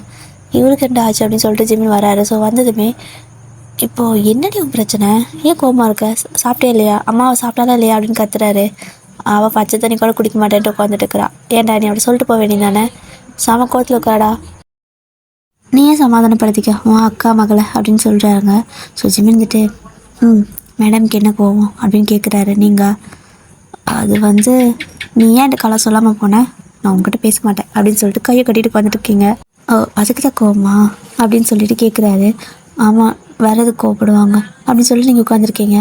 இவருக்கு என்ன ஆச்சு அப்படின்னு சொல்லிட்டு ஜிமின் வராரு. ஸோ வந்ததுமே இப்போது என்னடி உன் பிரச்சனை, ஏன் கோபமாக இருக்க, சாப்பிட்டே இல்லையா, அம்மாவை சாப்பிட்டாலாம் இல்லையா அப்படின்னு கத்துறாரு. அவள் பச்சை தண்ணி கூட குடிக்க மாட்டேன்ட்டு உட்காந்துட்டு இருக்கிறா. ஏன்டா நீ அப்படி சொல்லிட்டு போக வேண்டியதானே, செம கோவத்தில் இருக்காடா, நீயே சமாதானப்படுத்திக்க உன் அக்கா மகளை அப்படின்னு சொல்கிறாங்க. ஸோ ஜிமின்கிட்டு மேடம்க்கு என்ன கோவம் அப்படின்னு கேட்குறாரு. நீங்கள் அது வந்து நீ ஏன் இந்த கலை சொல்லாமல் போனேன், நான் உங்ககிட்ட பேச மாட்டேன் அப்படின்னு சொல்லிட்டு கையை கட்டிட்டு உட்காந்துட்டு இருக்கீங்க. அதுக்கு தான் கோவமா அப்படின்னு சொல்லிட்டு கேட்குறாரு. ஆமாம் வேறு எதுக்கு கோவப்படுவாங்க அப்படின்னு சொல்லி நீங்கள் உட்காந்துருக்கீங்க,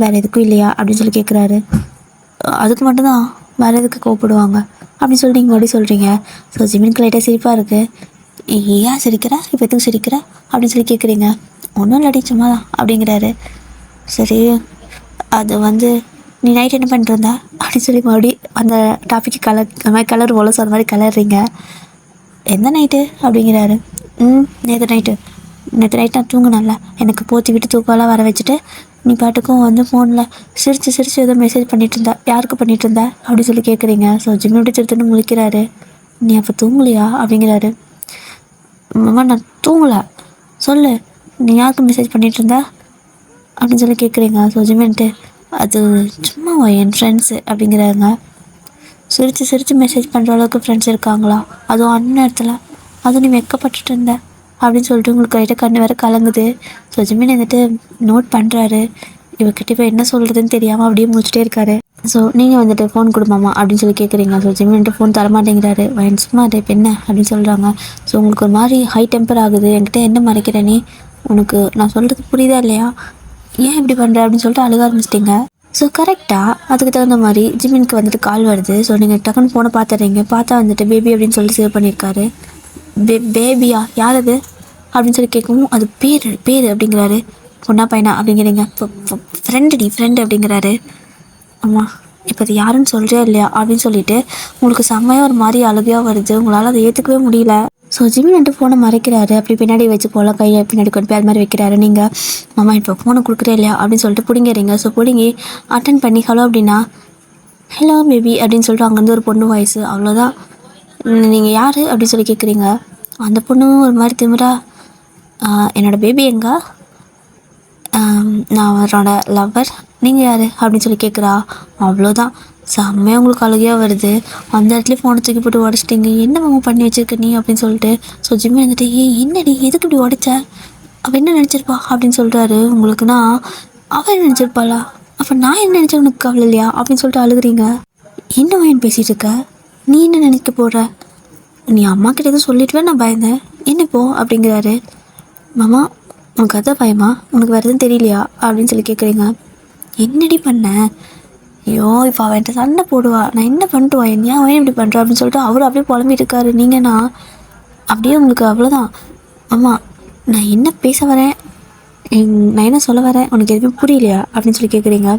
வேறு எதுக்கும் இல்லையா அப்படின்னு சொல்லி கேட்குறாரு. அதுக்கு மட்டும்தான், வேறு எதுக்கு கோவப்படுவாங்க அப்படின்னு சொல்லி நீங்கள் மறுபடியும் சொல்கிறீங்க. ஸோ ஜிமினுக்கு லைட்டாக சிரிப்பாக இருக்குது. ஏன் சிரிக்கிற, இப்போ எதுக்கு சிரிக்கிற அப்படின்னு சொல்லி கேட்குறீங்க. ஒன்றும் இல்லாட்டி சும்மா தான் அப்படிங்கிறாரு. சரி அது வந்து நீ நைட் என்ன பண்ணிருந்தா அப்படின்னு சொல்லி மறுபடி அந்த டாபிக் அந்த மாதிரி கலர் போல ஸோ அந்த மாதிரி கலர்றீங்க. எந்த நைட்டு அப்படிங்கிறாரு. நேற்று நைட் நான் தூங்கினேன்ல, எனக்கு போத்தி விட்டு தூக்கம்லாம் வர வச்சுட்டு நீ பாட்டுக்கும் வந்து ஃபோனில் சிரிச்சு ஏதோ மெசேஜ் பண்ணிகிட்டு இருந்தா, யாருக்கு பண்ணிகிட்டு இருந்த அப்படின்னு சொல்லி கேட்குறீங்க. ஸோ ஜிம்மி விட்டு திருத்துன்னு முழிக்கிறாரு. நீ அப்போ தூங்கலையா அப்படிங்கிறாரு. மாமா நான் தூங்கலை, சொல்லு நீ யாருக்கு மெசேஜ் பண்ணிகிட்டு இருந்த அப்படின்னு சொல்லி கேட்குறீங்க. ஸோ ஜிம்மின்ட்டு அது சும்மா என் ஃப்ரெண்ட்ஸு அப்படிங்கிறாங்க. சிரித்து சிரித்து மெசேஜ் பண்ணுற அளவுக்கு ஃப்ரெண்ட்ஸ் இருக்காங்களா? அதுவும் அந்நேரத்தில் அதுவும் நீ வெக்கப்பட்டுட்டு இருந்த அப்படின்னு சொல்லிட்டு உங்களுக்கு கைட்ட கண்ணு வேறு கலங்குது. ஸோ ஜிமின் வந்துட்டு நோட் பண்ணுறாரு. இவர்கிட்ட இப்போ என்ன சொல்கிறதுன்னு தெரியாமல் அப்படியே முடிச்சுட்டே இருக்காரு. ஸோ நீங்கள் வந்துட்டு ஃபோன் கொடுமாமா அப்படின்னு சொல்லி கேட்குறீங்க. So ஜிமின்ட்டு phone தரமாட்டேங்கிறாரு. வயன் சும்மா அது இப்போ என்ன அப்படின்னு சொல்கிறாங்க. ஸோ உங்களுக்கு ஒரு மாதிரி ஹை டெம்பர் ஆகுது. என்கிட்ட என்ன மறைக்கிற நீ? உனக்கு நான் சொல்கிறது புரியுதா இல்லையா? ஏன் இப்படி பண்ணுற அப்படின்னு சொல்லிட்டு அழுக ஆரம்பிச்சிட்டிங்க. ஸோ கரெக்டாக அதுக்கு தகுந்த மாதிரி ஜிமினுக்கு வந்துட்டு கால் வருது. ஸோ நீங்கள் டக்குன்னு ஃபோனை பார்த்துறீங்க. பார்த்தா வந்துட்டு பேபி அப்படின்னு சொல்லி சேவ் பண்ணியிருக்காரு. பேபியா யார் அது அப்படின்னு சொல்லி கேட்கவும் அது பேர் அப்படிங்கிறாரு. பொண்ணா பையனா அப்படிங்கிறீங்க. இப்போ ஃப்ரெண்டு அப்படிங்கிறாரு. ஆமாம் இப்போ அது யாருன்னு சொல்கிறே இல்லையா அப்படின்னு சொல்லிட்டு உங்களுக்கு செம்மையாக ஒரு மாதிரி அழுகையாக வருது. உங்களால் அதை ஏற்றுக்கவே முடியல. ஸோ ஜிமின் வந்துட்டு ஃபோனை மறைக்கிறாரு. அப்படி பின்னாடி வச்சு போல கையை பின்னாடி கொண்டு போய் அது மாதிரி வைக்கிறாரு. நீங்கள் மாமா இப்போ ஃபோனை கொடுக்குறே இல்லையா அப்படின்னு சொல்லிட்டு பிடிங்கிறீங்க. ஸோ பிடிங்கி அட்டன் பண்ணி ஹலோ அப்படின்னா ஹலோ பேபி அப்படின்னு சொல்லிட்டு அங்கேருந்து ஒரு பொண்ணு வாய்ஸு. அவ்வளோதான். நீங்கள் யார் அப்படின்னு சொல்லி கேட்குறீங்க. அந்த பொண்ணு ஒரு மாதிரி திமிரா என்னோடய பேபி எங்கே, நான் அவரோட லவ்வர், நீங்கள் யார் அப்படின்னு சொல்லி கேட்குறா. அவ்வளோதான். செம்மையாக உங்களுக்கு அழுகையாக வருது. அந்த இடத்துல ஃபோனை தூக்கி போட்டு உடச்சிட்டிங்க. என்ன மாமா பண்ணி வச்சுருக்க நீ அப்படின்னு சொல்லிட்டு. ஸோ ஜிம்மி வந்துட்டு என்னடி எதுக்கு இப்படி உடைச்ச, அவள் என்ன நினச்சிருப்பா அப்படின்னு சொல்கிறாரு. உங்களுக்குன்னா அவள் என்ன நினச்சிருப்பாளா, அப்போ நான் என்ன நினச்சேன் உனக்கு கவலை இல்லையா அப்படின்னு சொல்லிட்டு அழுகுறீங்க. என்ன வயன் பேசிகிட்டு இருக்க, நீ என்ன நினைக்க போகிற, நீ அம்மா கிட்ட எதுவும் சொல்லிட்டுவே நான் பயந்தேன், என்ன போ அப்படிங்கிறாரு. மாமா உனக்கு அதான் பயமா, உனக்கு வேறு எதுவும் தெரியலையா அப்படின்னு சொல்லி கேட்குறீங்க. என்னடி பண்ண, ஐயோ இப்போ அவன் என்கிட்ட சண்டை போடுவா, நான் என்ன பண்ணிட்டு ஏன் அவன் இப்படி பண்ணுறா அப்படின்னு சொல்லிட்டு அவர் அப்படியே புலம்பிட்டு இருக்காரு. நீங்கன்னா அப்படியே உங்களுக்கு அவ்வளோதான். ஆமாம் நான் என்ன பேச வரேன், நான் என்ன சொல்ல வரேன், உனக்கு எதுவுமே புரியலையா அப்படின்னு சொல்லி கேட்குறீங்க.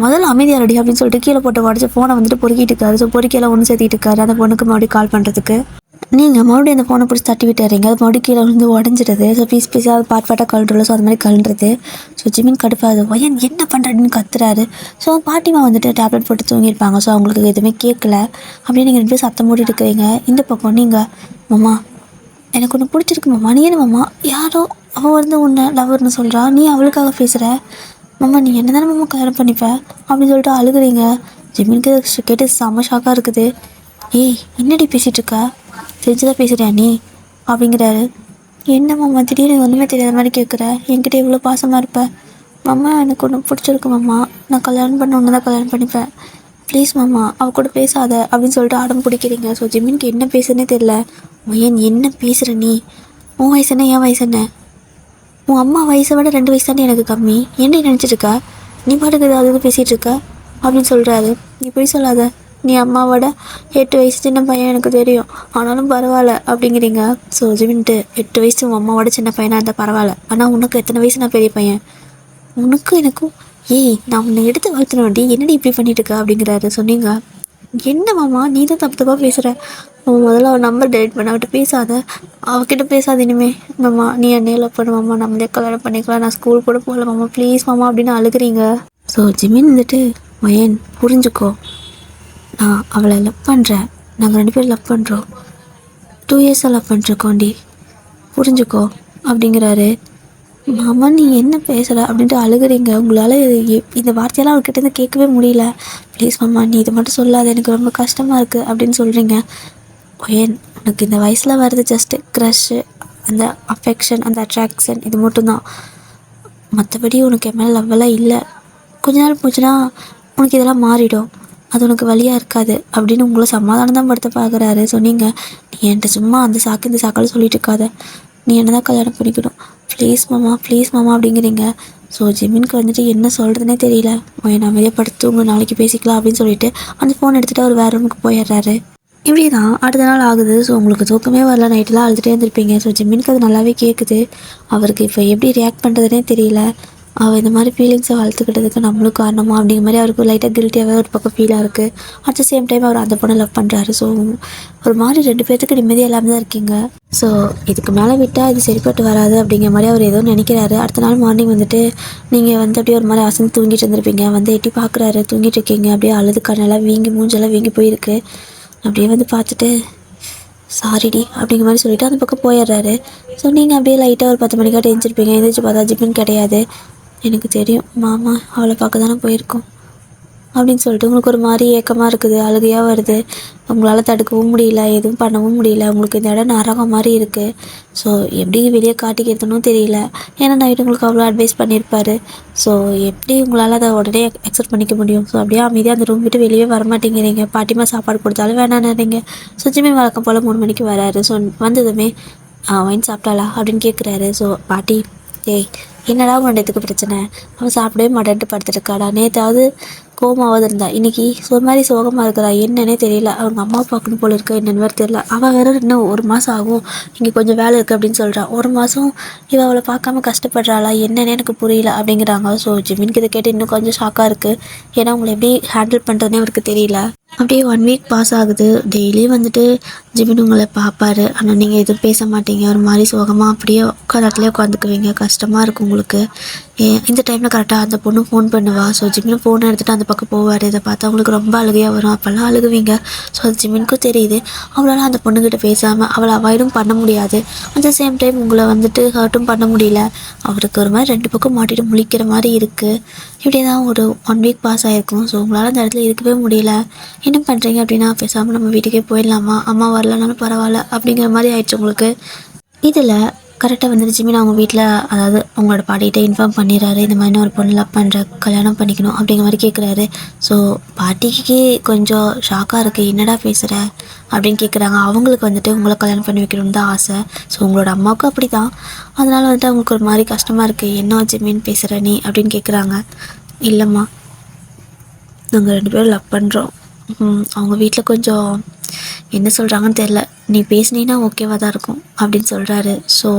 முதல்ல அமைதியாக ரெடி அப்படின்னு சொல்லிட்டு கீழே போட்டு உடச்சி ஃபோனை வந்துட்டு பொறுக்கிட்டு இருக்காரு. ஸோ பொறுக்கியெல்லாம் ஒன்று சேர்த்திட்டு இருக்காரு அந்த பொண்ணுக்கு மறுபடியும் கால் பண்ணுறதுக்கு. நீங்கள் மறுபடியும் அந்த ஃபோனை பிடிச்சி தட்டி விட்டுறீங்க. அது மறுபடியும் கீழே வந்து உடஞ்சிடுது. ஸோ பீஸாக பாட்டாக கழுறல. ஸோ அது மாதிரி கழுறது. So Jimin கடுப்பாது. வயன் என்ன பண்ணுறன்னு கத்துறாரு. ஸோ பாட்டிமா வந்துட்டு டேப்லெட் போட்டு தூங்கியிருப்பாங்க. ஸோ அவங்களுக்கு எதுவுமே கேட்கல. அப்படியே நீங்கள் ரெண்டு பேரும் சத்தம் மூடிட்டு இருக்கிறீங்க. இந்த பக்கம் நீங்கள் மாமா எனக்கு ஒன்று பிடிச்சிருக்கு மாமா, நீ என்ன மாமா யாரோ அவள் வந்து உன்னை லவர்னு சொல்கிறா, நீ அவளுக்காக பேசுகிற மாமா, நீ என்ன தானே மாமா கல்யாணம் பண்ணிப்ப அப்படின்னு சொல்லிட்டு அழுகுறீங்க. ஜிமினுக்கு கேட்டு செம்ம ஷாக்காக இருக்குது. என்னடி பேசிகிட்டு இருக்கா, தெரிஞ்சுதான் பேசுகிறியா நீ அப்படிங்கிறாரு. என்ன மாமா திடீர்னு ஒன்றுமே தெரியாத மாதிரி கேட்குற, என்கிட்ட இவ்வளோ பாசமாக இருப்ப மாமா, எனக்கு ஒன்று பிடிச்சிருக்கு மாமா, நான் கல்யாணம் பண்ண ஒன்று தான் கல்யாணம் பண்ணிப்பேன், ப்ளீஸ் மாமா அவள் கூட பேசாத அப்படின்னு சொல்லிட்டு ஆடம் பிடிக்கிறீங்க. ஸோ ஜிமினுக்கு என்ன பேசுறதுனே தெரில. என்ன பேசுகிற நீ, உன் வயசு என்ன என் வயசு என்ன, உன் அம்மா வயசை விட 2 வயசு தானே எனக்கு கம்மி, என்ன நினச்சிட்ருக்கா, நீ பாட்டுக்கு ஏதாவது பேசிகிட்டு இருக்க அப்படின்னு சொல்கிறாரு. நீ போய் சொல்லாத, நீ அம்மாவோட 8 வயசு சின்ன பையன் எனக்கு தெரியும், ஆனாலும் பரவாயில்ல அப்படிங்கிறீங்க. ஸோ ஜிமின்ட்டு 8 வயசு உன் அம்மாவோட சின்ன பையனாக இருந்தால் பரவாயில்ல, ஆனால் உனக்கு எத்தனை வயசு நான் பெரிய பையன், உனக்கும் எனக்கும் நான் உன்னை எடுத்து வளர்த்துன வண்டி என்னடி இப்படி பண்ணிட்டு இருக்க அப்படிங்கிறாரு. சொன்னீங்க என்ன மாமா நீ தான் தப்பாக பேசுகிற, முதல்ல அவள் நம்பர் டெலிட் பண்ண, அவட்ட பேசாத, அவகிட்ட பேசாத இனிமே மாமா, நீ என்னையே லவ் பண்ண மாமா, நம்மளே கல்யாணம் பண்ணிக்கலாம், நான் ஸ்கூல் கூட போகல மாமா, ப்ளீஸ் மாமா அப்படின்னு அழுகுறீங்க. ஸோ ஜிமின் வந்துட்டு வயன் புரிஞ்சுக்கோ, நான் அவளை லவ் பண்ணுறேன், நாங்கள் 2 பேரும் லவ் பண்ணுறோம், 2 இயர்ஸாக லவ் பண்ணிருக்கோண்டி, புரிஞ்சுக்கோ அப்படிங்கிறாரு. மாமா நீ என்ன பேசுகிற அப்படின்ட்டு அழுகுறீங்க. உங்களால் இந்த வார்த்தையெல்லாம் அவர்கிட்ட கேட்கவே முடியல. ப்ளீஸ் மாமா நீ இதை மட்டும் சொல்லாத, எனக்கு ரொம்ப கஷ்டமாக இருக்குது அப்படின்னு சொல்கிறீங்க. ஏன் உனக்கு இந்த வயசில் வர்றது ஜஸ்ட்டு க்ரஷ்ஷு, அந்த அஃபெக்ஷன், அந்த அட்ராக்ஷன், இது மட்டும்தான், மற்றபடி உனக்கு என் மேலே லவ்வெல்லாம் இல்லை. கொஞ்ச நாள் போச்சுன்னா உனக்கு இதெல்லாம் மாறிடும், அது உனக்கு வழியாக இருக்காது அப்படின்னு உங்களை சமாதானம் தான் படுத்த பார்க்குறாரு. சொன்னீங்க நீ என்கிட்ட சும்மா அந்த சாக்கு இந்த சாக்கால் சொல்லிட்டு இருக்காத, நீ என்ன தான் கல்யாணம் பண்ணிக்கணும், ப்ளீஸ் மாமா அப்படிங்கிறீங்க. ஸோ ஜிமினுக்கு வந்துட்டு என்ன சொல்கிறதுனே தெரியல. நான் அமைதியாக படுத்து உங்கள் நாளைக்கு பேசிக்கலாம் அப்படின்னு சொல்லிட்டு அந்த ஃபோன் எடுத்துகிட்டு அவர் வேறு ரூமுக்கு போயிடுறாரு. இப்படி தான் அடுத்த நாள் ஆகுது. ஸோ உங்களுக்கு தூக்கமே வரல, நைட்டெலாம் அழுதுகிட்டே இருந்திருப்பீங்க. ஸோ ஜிமினுக்கு அது நல்லாவே கேட்குது. அவருக்கு இப்போ எப்படி ரியாக்ட் பண்ணுறதுனே தெரியல. அவள் இந்த மாதிரி ஃபீலிங்ஸை வளர்த்துக்கிட்டதுக்கு நம்மளும் காரணமாக அப்படிங்கிற மாதிரி அவருக்கு லைட்டாக கில்ட்டியாகவே ஒரு பக்கம் ஃபீலாக இருக்குது. அட் த சேம் டைம் அவர் அந்த பொண்ணை லவ் பண்ணுறாரு. ஸோ ஒரு மாதிரி 2 பேர்த்துக்கு நிம்மதியாக இல்லாமல் தான் இருக்கீங்க. ஸோ இதுக்கு மேலே விட்டால் இது சரிப்பட்டு வராது அப்படிங்கிற மாதிரி அவர் ஏதோ நினைக்கிறாரு. அடுத்த நாள் மார்னிங் வந்துட்டு நீங்கள் வந்து அப்படியே ஒரு மாதிரி அசந்து தூங்கிட்டு இருந்திருப்பீங்க. வந்து எட்டி பார்க்குறாரு, தூங்கிட்டு இருக்கீங்க. அப்படியே அழுது கண்ணெல்லாம் வீங்கி மூஞ்செல்லாம் வீங்கி போயிருக்கு. அப்படியே வந்து பார்த்துட்டு சாரிடி அப்படிங்கிற மாதிரி சொல்லிவிட்டு அந்த பக்கம் போயிடுறாரு. ஸோ நீங்கள் அப்படியே லைட்டாக ஒரு 10 மணிக்காட்டு எழுந்திரிச்சிருப்பீங்க. எழுந்திரிச்சு பார்த்தா ஜிமின் கிடையாது. எனக்கு தெரியும் மாமா அவளை பார்க்க தானே போயிருக்கோம், அப்படின்னு சொல்லிட்டு உங்களுக்கு ஒரு மாதிரி ஏக்கமாக இருக்குது, அழுகையாக வருது. உங்களால் தடுக்கவும் முடியல, எதுவும் பண்ணவும் முடியல. உங்களுக்கு இந்த இடம் நரகம் மாதிரி இருக்குது. ஸோ எப்படி வெளியே காட்டிக்கிறதுனும் தெரியல. ஏன்னா நைட்டு உங்களுக்கு அவ்வளோ அட்வைஸ் பண்ணியிருப்பாரு. ஸோ எப்படி உங்களால் அதை உடனே அக்செப்ட் பண்ணிக்க முடியும்? ஸோ அப்படியே அமைதியாக அந்த ரூம் விட்டு வெளியே வர மாட்டேங்கிறீங்க. பாட்டிமா சாப்பாடு கொடுத்தாலும் வேணான்றீங்க. ஸோ ஜிமின் வழக்கம் போல் 3 மணிக்கு வராரு. ஸோ வந்ததுமே ஒயின் சாப்பிட்டாளா அப்படின்னு கேட்குறாரு. ஸோ பாட்டி, ஏய் என்னடா உன்னோட பிரச்சனை? அவன் சாப்பிடவே மாட்டேன்ட்டு படுத்துருக்காடா. நேற்றாவது கோமாவது இருந்தா, இன்னைக்கு ஒரு மாதிரி சோகமாக இருக்கிறா. என்னன்னே தெரியல. அவங்க அம்மா பார்க்கணும் போல இருக்க, என்னென்னு வேறு தெரியல. அவள் வேறு இன்னும் 1 மாதம் ஆகும், இங்கே கொஞ்சம் வேலை இருக்குது அப்படின்னு சொல்கிறான். 1 மாதம் இவள் அவளை பார்க்காம கஷ்டப்படுறாளா என்னன்னே எனக்கு புரியல அப்படிங்கிறாங்க. ஸோ ஜிமின்க்கு இதை கேட்டு இன்னும் கொஞ்சம் ஷாக்காக இருக்குது. ஏன்னா அவங்களை எப்படி ஹேண்டில் பண்ணுறதுனே அவருக்கு தெரியல. அப்படியே 1 வீக் பாஸ் ஆகுது. டெய்லி வந்துட்டு ஜிமின் உங்களை பார்ப்பாரு. ஆனால் நீங்கள் எதுவும் பேச மாட்டீங்க. ஒரு மாதிரி சோகமாக அப்படியே இடத்துலேயே உட்காந்துக்குவீங்க. கஷ்டமாக இருக்கும் உங்களுக்கு. இந்த டைமில் கரெக்டாக அந்த பொண்ணு ஃபோன் பண்ணுவா. ஸோ ஜிமின் ஃபோனை எடுத்துகிட்டு அந்த பக்கம் போவார். இதை பார்த்தா அவங்களுக்கு ரொம்ப அழுகையாக வரும். அப்போல்லாம் அழுகுவீங்க. ஸோ அது ஜிமினுக்கும் தெரியுது. அவளால் அந்த பொண்ணுக்கிட்ட பேசாமல் அவளை அவாய்டும் பண்ண முடியாது. அந்த சேம் டைம் உங்களை வந்துட்டு ஹர்ட்டும் பண்ண முடியல. அவருக்கு ஒரு மாதிரி 2 பக்கம் மாட்டிட்டு முழிக்கிற மாதிரி இருக்குது. இப்படி தான் ஒரு 1 வீக் பாஸ் ஆகிருக்கும். ஸோ உங்களால் அந்த இடத்துல இருக்கவே முடியல. என்ன பண்ணுறீங்க அப்படின்னா, பேசாமல் நம்ம வீட்டுக்கே போயிடலாமா, அம்மா வரலனாலும் பரவாயில்ல அப்படிங்கிற மாதிரி ஆயிடுச்சு உங்களுக்கு. இதில் கரெக்டாக வந்துட்டு ஜிமின் அவங்க வீட்டில், அதாவது அவங்களோட பாட்டிகிட்ட இன்ஃபார்ம் பண்ணிடுறாரு. இந்த மாதிரி ஒரு பொண்ணு லவ் பண்ணுற, கல்யாணம் பண்ணிக்கணும் அப்படிங்கிற மாதிரி கேட்குறாரு. ஸோ பாட்டிக்கு கொஞ்சம் ஷாக்காக இருக்குது. என்னடா பேசுகிற அப்படின்னு கேட்குறாங்க. அவங்களுக்கு வந்துட்டு உங்களை கல்யாணம் பண்ணி வைக்கணும்னு தான் ஆசை. ஸோ உங்களோட அம்மாவுக்கும் அப்படி தான். அதனால் வந்துட்டு அவங்களுக்கு ஒரு மாதிரி கஷ்டமாக இருக்குது. என்ன ஜிமின் பேசுகிற நீ அப்படின்னு கேட்குறாங்க. இல்லைம்மா, நாங்கள் 2 பேரும் லவ் பண்ணுறோம். அவங்க வீட்டில் கொஞ்சம் என்ன சொல்கிறாங்கன்னு தெரில. நீ பேசுனீன்னா ஓகேவாக தான் இருக்கும் அப்படின்னு சொல்கிறாரு. ஸோ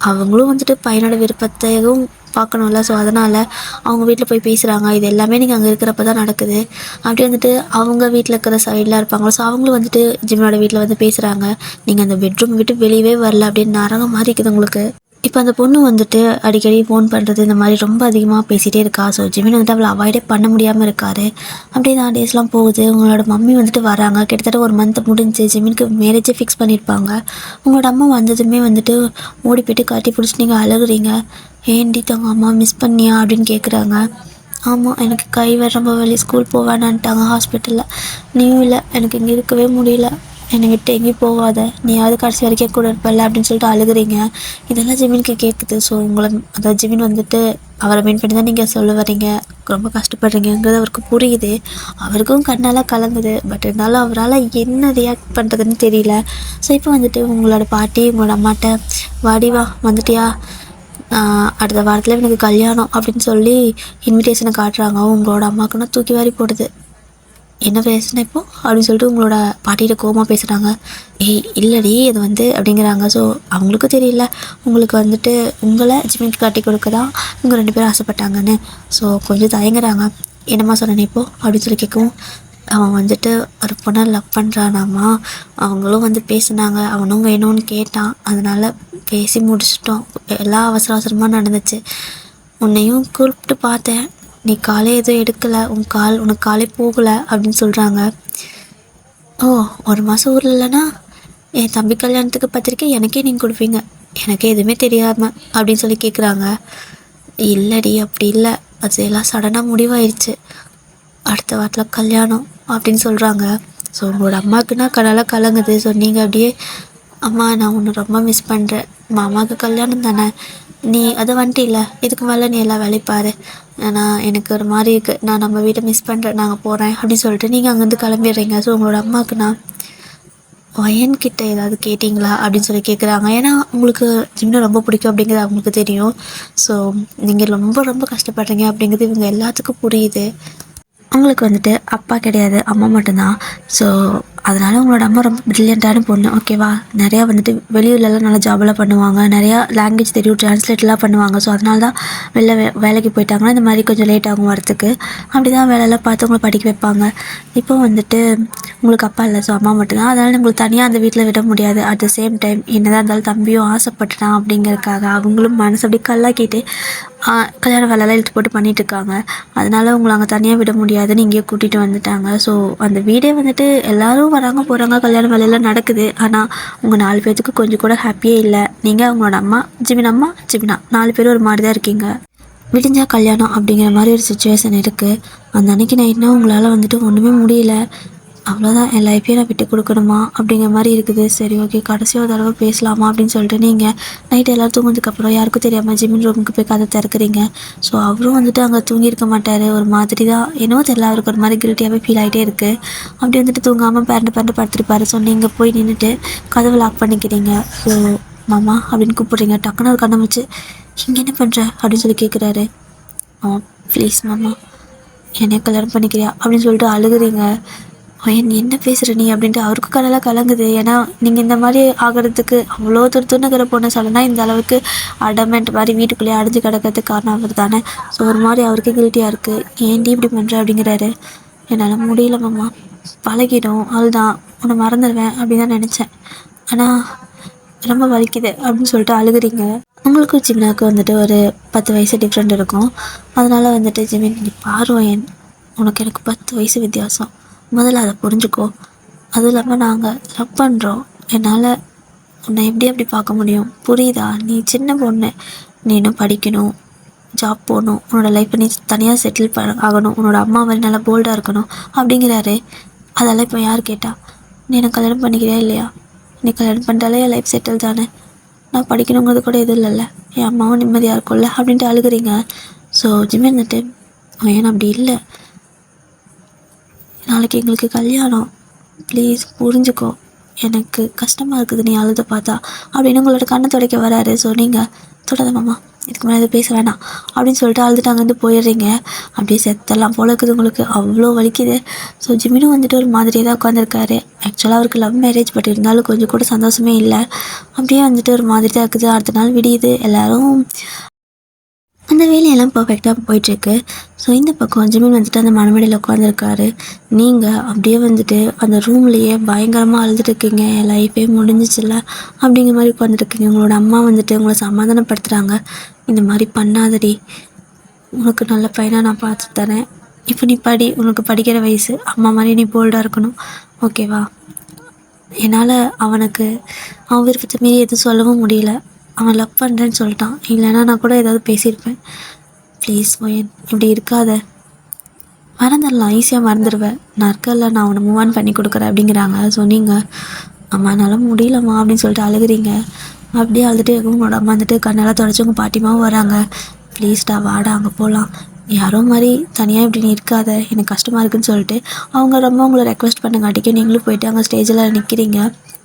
அவங்களும் வந்துட்டு பையனோட விருப்பத்தையும் பார்க்கணும்ல. ஸோ அதனால் அவங்க வீட்டில் போய் பேசுகிறாங்க. இது எல்லாமே நீங்கள் அங்கே இருக்கிறப்ப தான் நடக்குது. அப்படி வந்துட்டு அவங்க வீட்டில் இருக்கிற சைடில் இருப்பாங்களோ, ஸோ அவங்களும் வந்துட்டு ஜிமினோட வீட்டில் வந்து பேசுகிறாங்க. நீங்கள் அந்த பெட்ரூம் விட்டு வெளியவே வரல அப்படின்னு நரகம் மாதிரி இருக்குது உங்களுக்கு. இப்போ அந்த பொண்ணு வந்துட்டு அடிக்கடி ஃபோன் பண்ணுறது, இந்த மாதிரி ரொம்ப அதிகமாக பேசிகிட்டே இருக்கா. ஸோ ஜிமின் வந்துட்டு அவளை அவாய்டே பண்ண முடியாமல் இருக்காரு. அப்படியே தான் டேஸ்லாம் போகுது. உங்களோட மம்மி வந்துட்டு வராங்க. கிட்டத்தட்ட 1 மந்த் முடிஞ்சு ஜிமினுக்கு மேரேஜே ஃபிக்ஸ் பண்ணியிருப்பாங்க. உங்களோட அம்மா வந்ததுமே வந்துட்டு ஓடி போய்ட்டு கட்டி பிடிச்சி நீங்கள் அழுகுறீங்க. ஏன்டி தங்க அம்மா மிஸ் பண்ணியா அப்படின்னு கேட்குறாங்க. ஆமாம், எனக்கு கை வேறு ரொம்ப வலி, ஸ்கூல் போவேனான்ட்டாங்க ஹாஸ்பிட்டலில். நீயும் இல்லை, எனக்கு இங்கே இருக்கவே முடியல, என்னை விட்டு எங்கேயும் போகாத, நீயாவது கடைசி வரைக்கும் கூட இருப்பல அப்படின்னு சொல்லிட்டு அழுகுறீங்க. இதெல்லாம் ஜிமினுக்கு கேட்குது. ஸோ உங்களை, அதாவது ஜிமின் வந்துட்டு அவரை மீன் பண்ணி தான் நீங்கள் சொல்ல வரீங்க, ரொம்ப கஷ்டப்படுறீங்கிறது அவருக்கு புரியுது. அவருக்கும் கண்ணால் கலங்குது. பட் இருந்தாலும் அவரால் என்ன ரியாக்ட் பண்ணுறதுன்னு தெரியல. ஸோ இப்போ வந்துட்டு உங்களோட பாட்டி உங்களோட அம்மாட்ட, வாடிவா வந்துட்டியா, அடுத்த வாரத்தில் எனக்கு கல்யாணம் அப்படின்னு சொல்லி இன்விடேஷனை காட்டுறாங்க. உங்களோட அம்மாவுக்குன்னா தூக்கி வாரி போடுது. என்ன பேசுனா இப்போ அப்படின்னு சொல்லிட்டு உங்களோட பாட்டிகிட்ட கோவமாக பேசுகிறாங்க. ஏய் இல்லடி அது வந்து அப்படிங்கிறாங்க. ஸோ அவங்களுக்கும் தெரியல உங்களுக்கு வந்துட்டு உங்களை ஜிமினுக்கு காட்டி கொடுக்க தான் இவங்க 2 பேரும் ஆசைப்பட்டாங்கன்னு. ஸோ கொஞ்சம் தயங்குறாங்க. என்னம்மா சொன்னேன் இப்போ அப்படின்னு சொல்லி கேட்கவும், அவன் வந்துட்டு ஒரு பொண்ணை லவ் பண்ணுறானாம்மா, அவங்களும் வந்து பேசுனாங்க, அவனும் வேணும்னு கேட்டான், அதனால் பேசி முடிச்சிட்டோம். எல்லாம் அவசர அவசரமாக நடந்துச்சு. உன்னையும் கூப்பிட்டு பார்த்தேன், நீ காலே எதுவும் எடுக்கலை, உனக்கு காலே போகலை அப்படின்னு சொல்கிறாங்க. ஓ 1 மாதம் ஊரில் இல்லைன்னா என் தம்பி கல்யாணத்துக்கு பத்திரிக்கை எனக்கே நீங்கள் கொடுப்பீங்க, எனக்கே எதுவுமே தெரியாமல் அப்படின்னு சொல்லி கேட்குறாங்க. இல்லடி அப்படி இல்லை, அது எல்லாம் சடனாக முடிவாயிடுச்சு, அடுத்த வாரத்தில் கல்யாணம் அப்படின்னு சொல்கிறாங்க. ஸோ உங்களோட அம்மாவுக்குன்னா கடலாக கலங்குது. ஸோ நீங்கள் அப்படியே, அம்மா நான் உன்னை ரொம்ப மிஸ் பண்ணுறேன், மாமாவுக்கு கல்யாணம் தானே, நீ அதை வந்துட்டு இல்லை, இதுக்கு மேலே நீ எல்லா வேலையும் பாரு, நான் எனக்கு ஒரு மாதிரி இருக்குது, நான் நம்ம வீட்டை மிஸ் பண்ணுறேன், நாங்கள் போகிறேன் அப்படின்னு சொல்லிட்டு நீங்கள் அங்கேருந்து கிளம்பிடுறீங்க. ஸோ உங்களோட அம்மாவுக்கு நான் ஒயன்கிட்ட ஏதாவது கேட்டிங்களா அப்படின்னு சொல்லி கேட்குறாங்க. ஏன்னா உங்களுக்கு ஜிமினை ரொம்ப பிடிக்கும் அப்படிங்கிறது அவங்களுக்கு தெரியும். ஸோ நீங்கள் ரொம்ப ரொம்ப கஷ்டப்படுறீங்க அப்படிங்கிறது இவங்க எல்லாத்துக்கும் புரியுது. அவங்களுக்கு வந்துட்டு அப்பா கிடையாது, அம்மா மட்டும்தான். ஸோ அதனால் உங்களோட அம்மா ரொம்ப ப்ரில்லியண்ட்டான பொண்ணு, ஓகேவா. நிறையா வந்துட்டு வெளியூர்லலாம் நல்லா ஜாபெல்லாம் பண்ணுவாங்க, நிறையா லாங்குவேஜ் தெரியும், ட்ரான்ஸ்லேட்லாம் பண்ணுவாங்க. ஸோ அதனால தான் வேலைக்கு போயிட்டாங்கன்னா இந்த மாதிரி கொஞ்சம் லேட் ஆகும் வரத்துக்கு. அப்படி தான் வேலையெல்லாம் பார்த்து உங்களை படிக்க வைப்பாங்க. இப்போ வந்துட்டு உங்களுக்கு அப்பா இல்லை, ஸோ அம்மா மட்டும்தான். அதனால் உங்களுக்கு தனியாக அந்த வீட்டில் விட முடியாது. அட் த சேம் டைம் என்னதான் இருந்தாலும் தம்பியும் ஆசைப்பட்டுட்டான் அப்படிங்கிறதுக்காக அவங்களும் மனசு அப்படி கல்லாக்கிட்டு கல்யாண வேலையெல்லாம் இழுத்து போட்டு பண்ணிகிட்ருக்காங்க. அதனால் உங்களை அங்கே தனியாக விட முடியாதுன்னு இங்கேயே கூட்டிகிட்டு வந்துட்டாங்க. ஸோ அந்த வீடே வந்துட்டு எல்லோரும் வராங்க போகிறாங்க, கல்யாண வேலையெல்லாம் நடக்குது. ஆனால் உங்கள் 4 பேர்த்துக்கு கொஞ்சம் கூட ஹாப்பியே இல்லை. நீங்கள், உங்களோட அம்மா, ஜிமினா 4 பேரும் ஒரு மாதிரி தான் இருக்கீங்க. விடிஞ்சா கல்யாணம் அப்படிங்கிற மாதிரி ஒரு சுச்சுவேஷன் இருக்குது. அந்த அன்றைக்கி நைட்னா உங்களால் வந்துட்டு ஒன்றுமே முடியல, அவ்வளோதான் என் லைஃப்பே நான் விட்டு கொடுக்கணுமா அப்படிங்கிற மாதிரி இருக்குது. சரி ஓகே, கடைசி ஒரு தடவை பேசலாமா அப்படின்னு சொல்லிட்டு நீங்கள் நைட்டு எல்லோரும் தூங்கினதுக்கப்புறம் யாருக்கும் தெரியாமல் ஜிமின் ரூமுக்கு போய் கதை திறக்கிறீங்க. ஸோ அவரும் வந்துட்டு அங்கே தூங்கியிருக்க மாட்டார், ஒரு மாதிரி தான் என்னவோ தெரியல, அவருக்கு ஒரு மாதிரி கில்ட்டியாகவே ஃபீல் ஆகிட்டே இருக்குது. அப்படி வந்துட்டு தூங்காமல் பேரண்டு படுத்துருப்பாரு. ஸோ நீங்கள் போய் நின்றுட்டு கதவை லாக் பண்ணிக்கிறீங்க. ஸோ மாமா அப்படின்னு கூப்பிட்றீங்க. டக்குன்னு ஒரு கண்ணை வச்சு இங்கே என்ன பண்ணுற அப்படின்னு சொல்லி கேட்குறாரு. ப்ளீஸ் மாமா என்னை கல்யாணம் பண்ணிக்கிறியா அப்படின்னு சொல்லிட்டு அழுகுறீங்க. நீ என்ன பேசுகிற நீ அப்படின்ட்டு அவருக்கு கடலாக கலங்குது. ஏன்னா நீங்கள் இந்த மாதிரி ஆகிறதுக்கு அவ்வளோ துணுக்கிற பொண்ணு சொல்லனா இந்த அளவுக்கு அடமெண்ட் மாதிரி வீட்டுக்குள்ளேயே அடைஞ்சு கிடக்கிறதுக்கு காரணம் அவர் தானே. ஸோ ஒரு மாதிரி அவருக்கு கில்ட்டியாக இருக்குது. ஏன்டி இப்படி பண்ணுற அப்படிங்கிறாரு. என்னால் முடியல மாமா, பழகிடும், அவள்தான் உன்னை மறந்துடுவேன் அப்படின்னு தான் நினச்சேன், ஆனால் ரொம்ப வலிக்குது அப்படின்னு சொல்லிட்டு அழுகுறீங்க. உங்களுக்கும் ஜிமினாவுக்கு வந்துட்டு ஒரு 10 வயசு டிஃப்ரெண்ட் இருக்கும். அதனால் வந்துட்டு ஜிமின் நீ பாருவேன், உனக்கு எனக்கு 10 வயசு வித்தியாசம், முதல்ல அதை புரிஞ்சுக்கோ. அதுவும் இல்லாமல் நாங்கள் லவ் பண்ணுறோம், என்னால் உன்னை எப்படி அப்படி பார்க்க முடியும், புரியுதா? நீ சின்ன பொண்ணு, நீ இன்னும் படிக்கணும், ஜாப் போகணும், உன்னோட லைஃப்பை நீ தனியாக செட்டில் ஆகணும், உன்னோட அம்மா மாதிரி நல்லா போல்டாக இருக்கணும் அப்படிங்கிறாரு. அதெல்லாம் இப்போ யார் கேட்டா? நீ எனக்கு கல்யாணம் பண்ணிக்கிறியா இல்லையா? நீ கல்யாணம் பண்ணிட்டாலே என் லைஃப் செட்டில் தானே, நான் படிக்கணுங்கிறது கூட எதுவும் இல்லைல்ல, என் அம்மாவும் நிம்மதியாக இருக்கும்ல அப்படின்ட்டு அழுகுறீங்க. ஸோ ஜிம்மி இருந்துட்டு ஏன் அப்படி இல்லை, நாளைக்கு எங்களுக்கு கல்யாணம், ப்ளீஸ் புரிஞ்சுக்கோ, எனக்கு கஷ்டமாக இருக்குது நீ அழுத பார்த்தா அப்படின்னு உங்களோட கண்ணை துடைக்க வராரு. ஸோ நீங்கள் தொடாத மாமா, இதுக்கு மேலே எதுவும் பேச வேணாம் அப்படின்னு சொல்லிட்டு அழுதுட்டு அங்கேருந்து போயிடுறீங்க. அப்படியே செத்தெல்லாம் போல இருக்குது, உங்களுக்கு அவ்வளோ வலிக்குது. ஸோ ஜிமினும் வந்துட்டு ஒரு மாதிரியே தான் உட்காந்துருக்காரு. ஆக்சுவலாக அவருக்கு லவ் மேரேஜ், பட் இருந்தாலும் கொஞ்சம் கூட சந்தோஷமே இல்லை. அப்படியே வந்துட்டு ஒரு மாதிரி தான் இருக்குது. அடுத்த நாள் விடியுது, எல்லோரும் அந்த வேலையெல்லாம் பர்ஃபெக்டாக போயிட்டுருக்கு. ஸோ இந்த பக்கம் ஜிமின் வந்துட்டு அந்த மணமேடையில் உட்காந்துருக்காரு. நீங்கள் அப்படியே வந்துட்டு அந்த ரூம்லேயே பயங்கரமாக அழுதுட்டுருக்கீங்க, என் லைஃபே முடிஞ்சிச்சில்ல அப்படிங்கிற மாதிரி உட்காந்துருக்கீங்க. உங்களோட அம்மா வந்துட்டு உங்களை சமாதானப்படுத்துகிறாங்க. இந்த மாதிரி பண்ணாதடி, உனக்கு நல்ல பையனாக நான் பார்த்து தரேன், இப்போ நீ படி, உனக்கு படிக்கிற வயசு, அம்மா மாதிரி நீ போல்டாக இருக்கணும், ஓகேவா? என்னால் அவனுக்கு அவன் விருப்பத்தை மீறி எதுவும் சொல்லவும் முடியல, அவன் லவ் பண்ணுறேன்னு சொல்லிட்டான், இல்லைன்னா நான் கூட ஏதாவது பேசியிருப்பேன். ப்ளீஸ் மோயன் இப்படி இருக்காத, மறந்துடலாம், ஈஸியாக மறந்துடுவேன், நான் இருக்கல, நான் அவனை மூவ் ஆன் பண்ணி கொடுக்குறேன் அப்படிங்கிறாங்க. ஸோ நீங்கள் அம்மா என்னால் முடியலம்மா அப்படின்னு சொல்லிட்டு அழுகுறீங்க. அப்படியே அழுதுட்டு உங்களோட அம்மா வந்துட்டு கண்ணெல்லாம் தொடச்சி உங்கள் பாட்டிமாவும் வராங்க. ப்ளீஸ்டா வாடா அங்கே போகலாம், யாரோ மாதிரி தனியாக இப்படி நீ இருக்காத, எனக்கு கஷ்டமாக இருக்குதுன்னு சொல்லிட்டு அவங்க ரொம்ப உங்களை ரெக்வெஸ்ட் பண்ணுங்காட்டிக்கு நீங்களும் போயிட்டு அங்கே ஸ்டேஜில் நிற்கிறீங்க.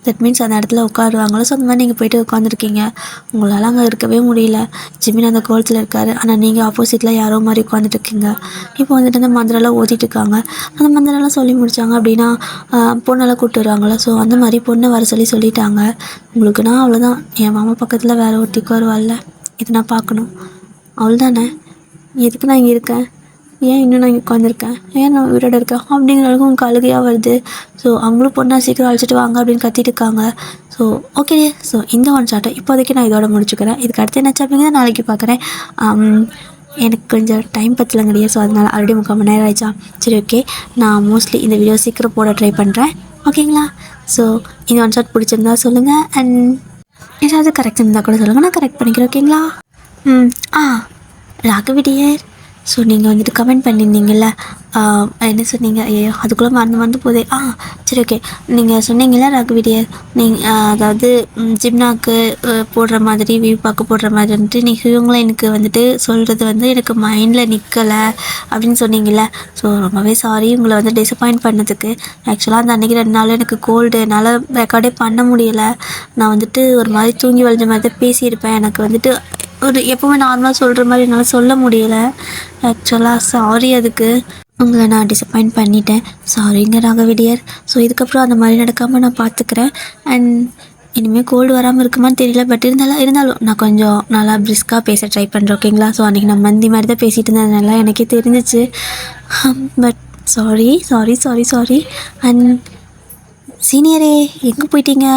தட் மீன்ஸ் அந்த இடத்துல உட்காருவாங்களோ, ஸோ அந்த மாதிரி நீங்கள் போய்ட்டு உட்காந்துருக்கீங்க. உங்களால் அங்கே இருக்கவே முடியல. ஜிமின் அந்த கோலத்தில் இருக்கார், ஆனால் நீங்கள் ஆப்போசிட்டில் யாரோ மாதிரி உட்காந்துட்ருக்கீங்க. இப்போ வந்துட்டு அந்த மந்திரெல்லாம் ஓதிட்டு இருக்காங்க. அந்த மந்திரெல்லாம் சொல்லி முடித்தாங்க அப்படின்னா பொண்ணெல்லாம் கூப்பிட்டு வருவாங்களோ, ஸோ அந்த மாதிரி பொண்ணை வர சொல்லிட்டாங்க. உங்களுக்குன்னா அவ்வளோதான், என் மாமா பக்கத்தில் வேறு ஒருத்திக்கு வருவாள்ல, இது நான் பார்க்கணும், அவள் தானே, எதுக்கு நான் இங்கே இருக்கேன், ஏன் இன்னும் நான் இங்கே உட்காந்துருக்கேன், ஏன் நான் உயிரோட இருக்கேன் அப்படிங்கிற அளவுக்கு உங்களுக்கு அழுகையாக வருது. ஸோ அவங்களும் பொண்ணா சீக்கிரம் அழைச்சிட்டு வாங்க அப்படின்னு கத்திட்டு இருக்காங்க. ஸோ ஓகே, ஸோ இந்த ஒன் ஷாட்டை இப்போதைக்கு நான் இதோட முடிச்சுக்கிறேன். இதுக்கு அடுத்து என்ன அப்படிங்கிறத நாளைக்கு பார்க்குறேன். எனக்கு கொஞ்சம் டைம் பத்தலங்கடியே, ஸோ அதனால் ஆல்ரெடி 3/4 மணி நேரம் ஆயிடுச்சா. சரி ஓகே, நான் மோஸ்ட்லி இந்த வீடியோ சீக்கிரம் போட ட்ரை பண்ணுறேன், ஓகேங்களா? ஸோ இந்த ஒன் ஷாட் பிடிச்சிருந்தா சொல்லுங்கள், அண்ட் ஏதாவது கரெக்ட் இருந்தால் கூட சொல்லுங்கள், நான் கரெக்ட் பண்ணிக்கிறேன், ஓகேங்களா? ராகவிடியர், ஸோ நீங்கள் வந்துட்டு கமெண்ட் பண்ணியிருந்தீங்கள்ல, என்ன சொன்னீங்க, ஐயோ அதுக்குள்ளே மறந்து போதே. சரி ஓகே, நீங்கள் சொன்னீங்கள்ல ராகவிடியர், அதாவது ஜிம்னாக்கு போடுற மாதிரி வியூ பார்க்க போடுற மாதிரி வந்துட்டு நீங்கள் இவங்கள எனக்கு வந்துட்டு சொல்கிறது வந்து எனக்கு மைண்டில் நிற்கலை அப்படின்னு சொன்னீங்கள்ல. ஸோ ரொம்பவே சாரி உங்களை வந்து டிசப்பாயிண்ட் பண்ணதுக்கு. ஆக்சுவலாக அந்த அன்றைக்கி 2 நாள் எனக்கு கோல்டு, என்னால் ரெக்கார்டே பண்ண முடியலை. நான் வந்துட்டு ஒரு மாதிரி தூங்கி வளைஞ்ச மாதிரி தான் பேசியிருப்பேன். எனக்கு வந்துட்டு ஒரு எப்போவுமே நார்மலாக சொல்கிற மாதிரி என்னால் சொல்ல முடியலை. ஆக்சுவலாக சாரி, அதுக்கு உங்களை நான் டிசப்பாயிண்ட் பண்ணிட்டேன், சாரிங்க ராகவிடியர். ஸோ இதுக்கப்புறம் அந்த மாதிரி நடக்காமல் நான் பார்த்துக்கிறேன். அண்ட் இனிமேல் கோல்டு வராமல் இருக்குமான்னு தெரியல, பட் இருந்தாலும் நான் கொஞ்சம் நல்லா பிரிஸ்காக பேச ட்ரை பண்ணுறேன், ஓகேங்களா? ஸோ அன்றைக்கி நான் மந்தி மாதிரி தான் பேசிகிட்டு இருந்ததுனால எனக்கே தெரிஞ்சிச்சு. But sorry sorry sorry sorry. And சீனியரே எங்கே போயிட்டீங்க?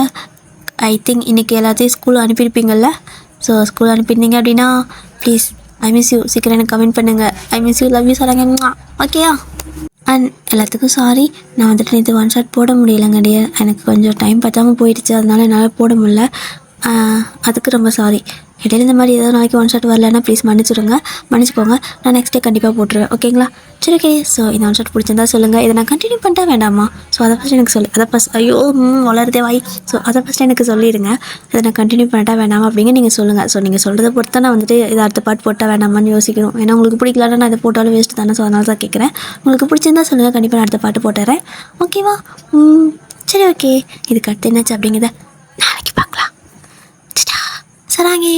ஐ திங்க் இன்றைக்கி எல்லாத்தையும் ஸ்கூல் அனுப்பியிருப்பீங்கள்ல. ஸோ ஸ்கூல் அனுப்பியிருந்தீங்க அப்படின்னா ப்ளீஸ் ஐ மிஸ் யூ, சீக்கிரம் எனக்கு கமெண்ட் பண்ணுங்கள். I miss you, love you சொல்லுங்க, ஓகேயா? அண்ட் எல்லாத்துக்கும் சாரி, நான் வந்துட்டு நேற்று ஒன் ஷாட் போட முடியலைங்க எனக்கு கொஞ்சம் டைம் பற்றாமல் போயிடுச்சு, அதனால என்னால் போட முடியல. அதுக்கு ரொம்ப சாரி. இடையில இந்த மாதிரி ஏதாவது நாளைக்கு ஒன் ஷாட் வரலன்னா ப்ளீஸ் மன்னிச்சுக்கோங்க. நான் நெக்ஸ்ட் டே கண்டிப்பாக போட்டுருவேன், ஓகேங்களா? சரி ஓகே. ஸோ இந்த ஒன் ஷாட் பிடிச்சிருந்தா சொல்லுங்கள். இதை நான் கண்டினியூ பண்ணிட்டா வேண்டாமா? ஸோ அதை ஃபஸ்ட் எனக்கு அதை ஃபஸ்ட் ஐயோ வளருதே வாய். ஸோ அதை ஃபஸ்ட் எனக்கு சொல்லிடுங்க. இதை நான் கண்டினியூ பண்ணிட்டா வேண்டாமா அப்படிங்க நீங்கள் சொல்லுங்கள். ஸோ நீங்கள் சொல்கிறத பொறுத்து தான் நான் வந்துட்டு இதை அடுத்த பாட்டு போட்டால் வேண்டாமான்னு யோசிக்கணும். ஏன்னா உங்களுக்கு பிடிக்கலன்னா நான் இதை போட்டாலும் வேஸ்ட்டு தானே. ஸோ அதனால தான் கேட்குறேன். உங்களுக்கு பிடிச்சிருந்தா சொல்லுங்கள், கண்டிப்பாக நான் அடுத்த பாட்டு போட்டுறேன், ஓகேவா? சரி ஓகே. இதுக்கு அடுத்து என்னாச்சு அப்படிங்கிறத நாளைக்கு பார்க்கலாம். சராங்கே.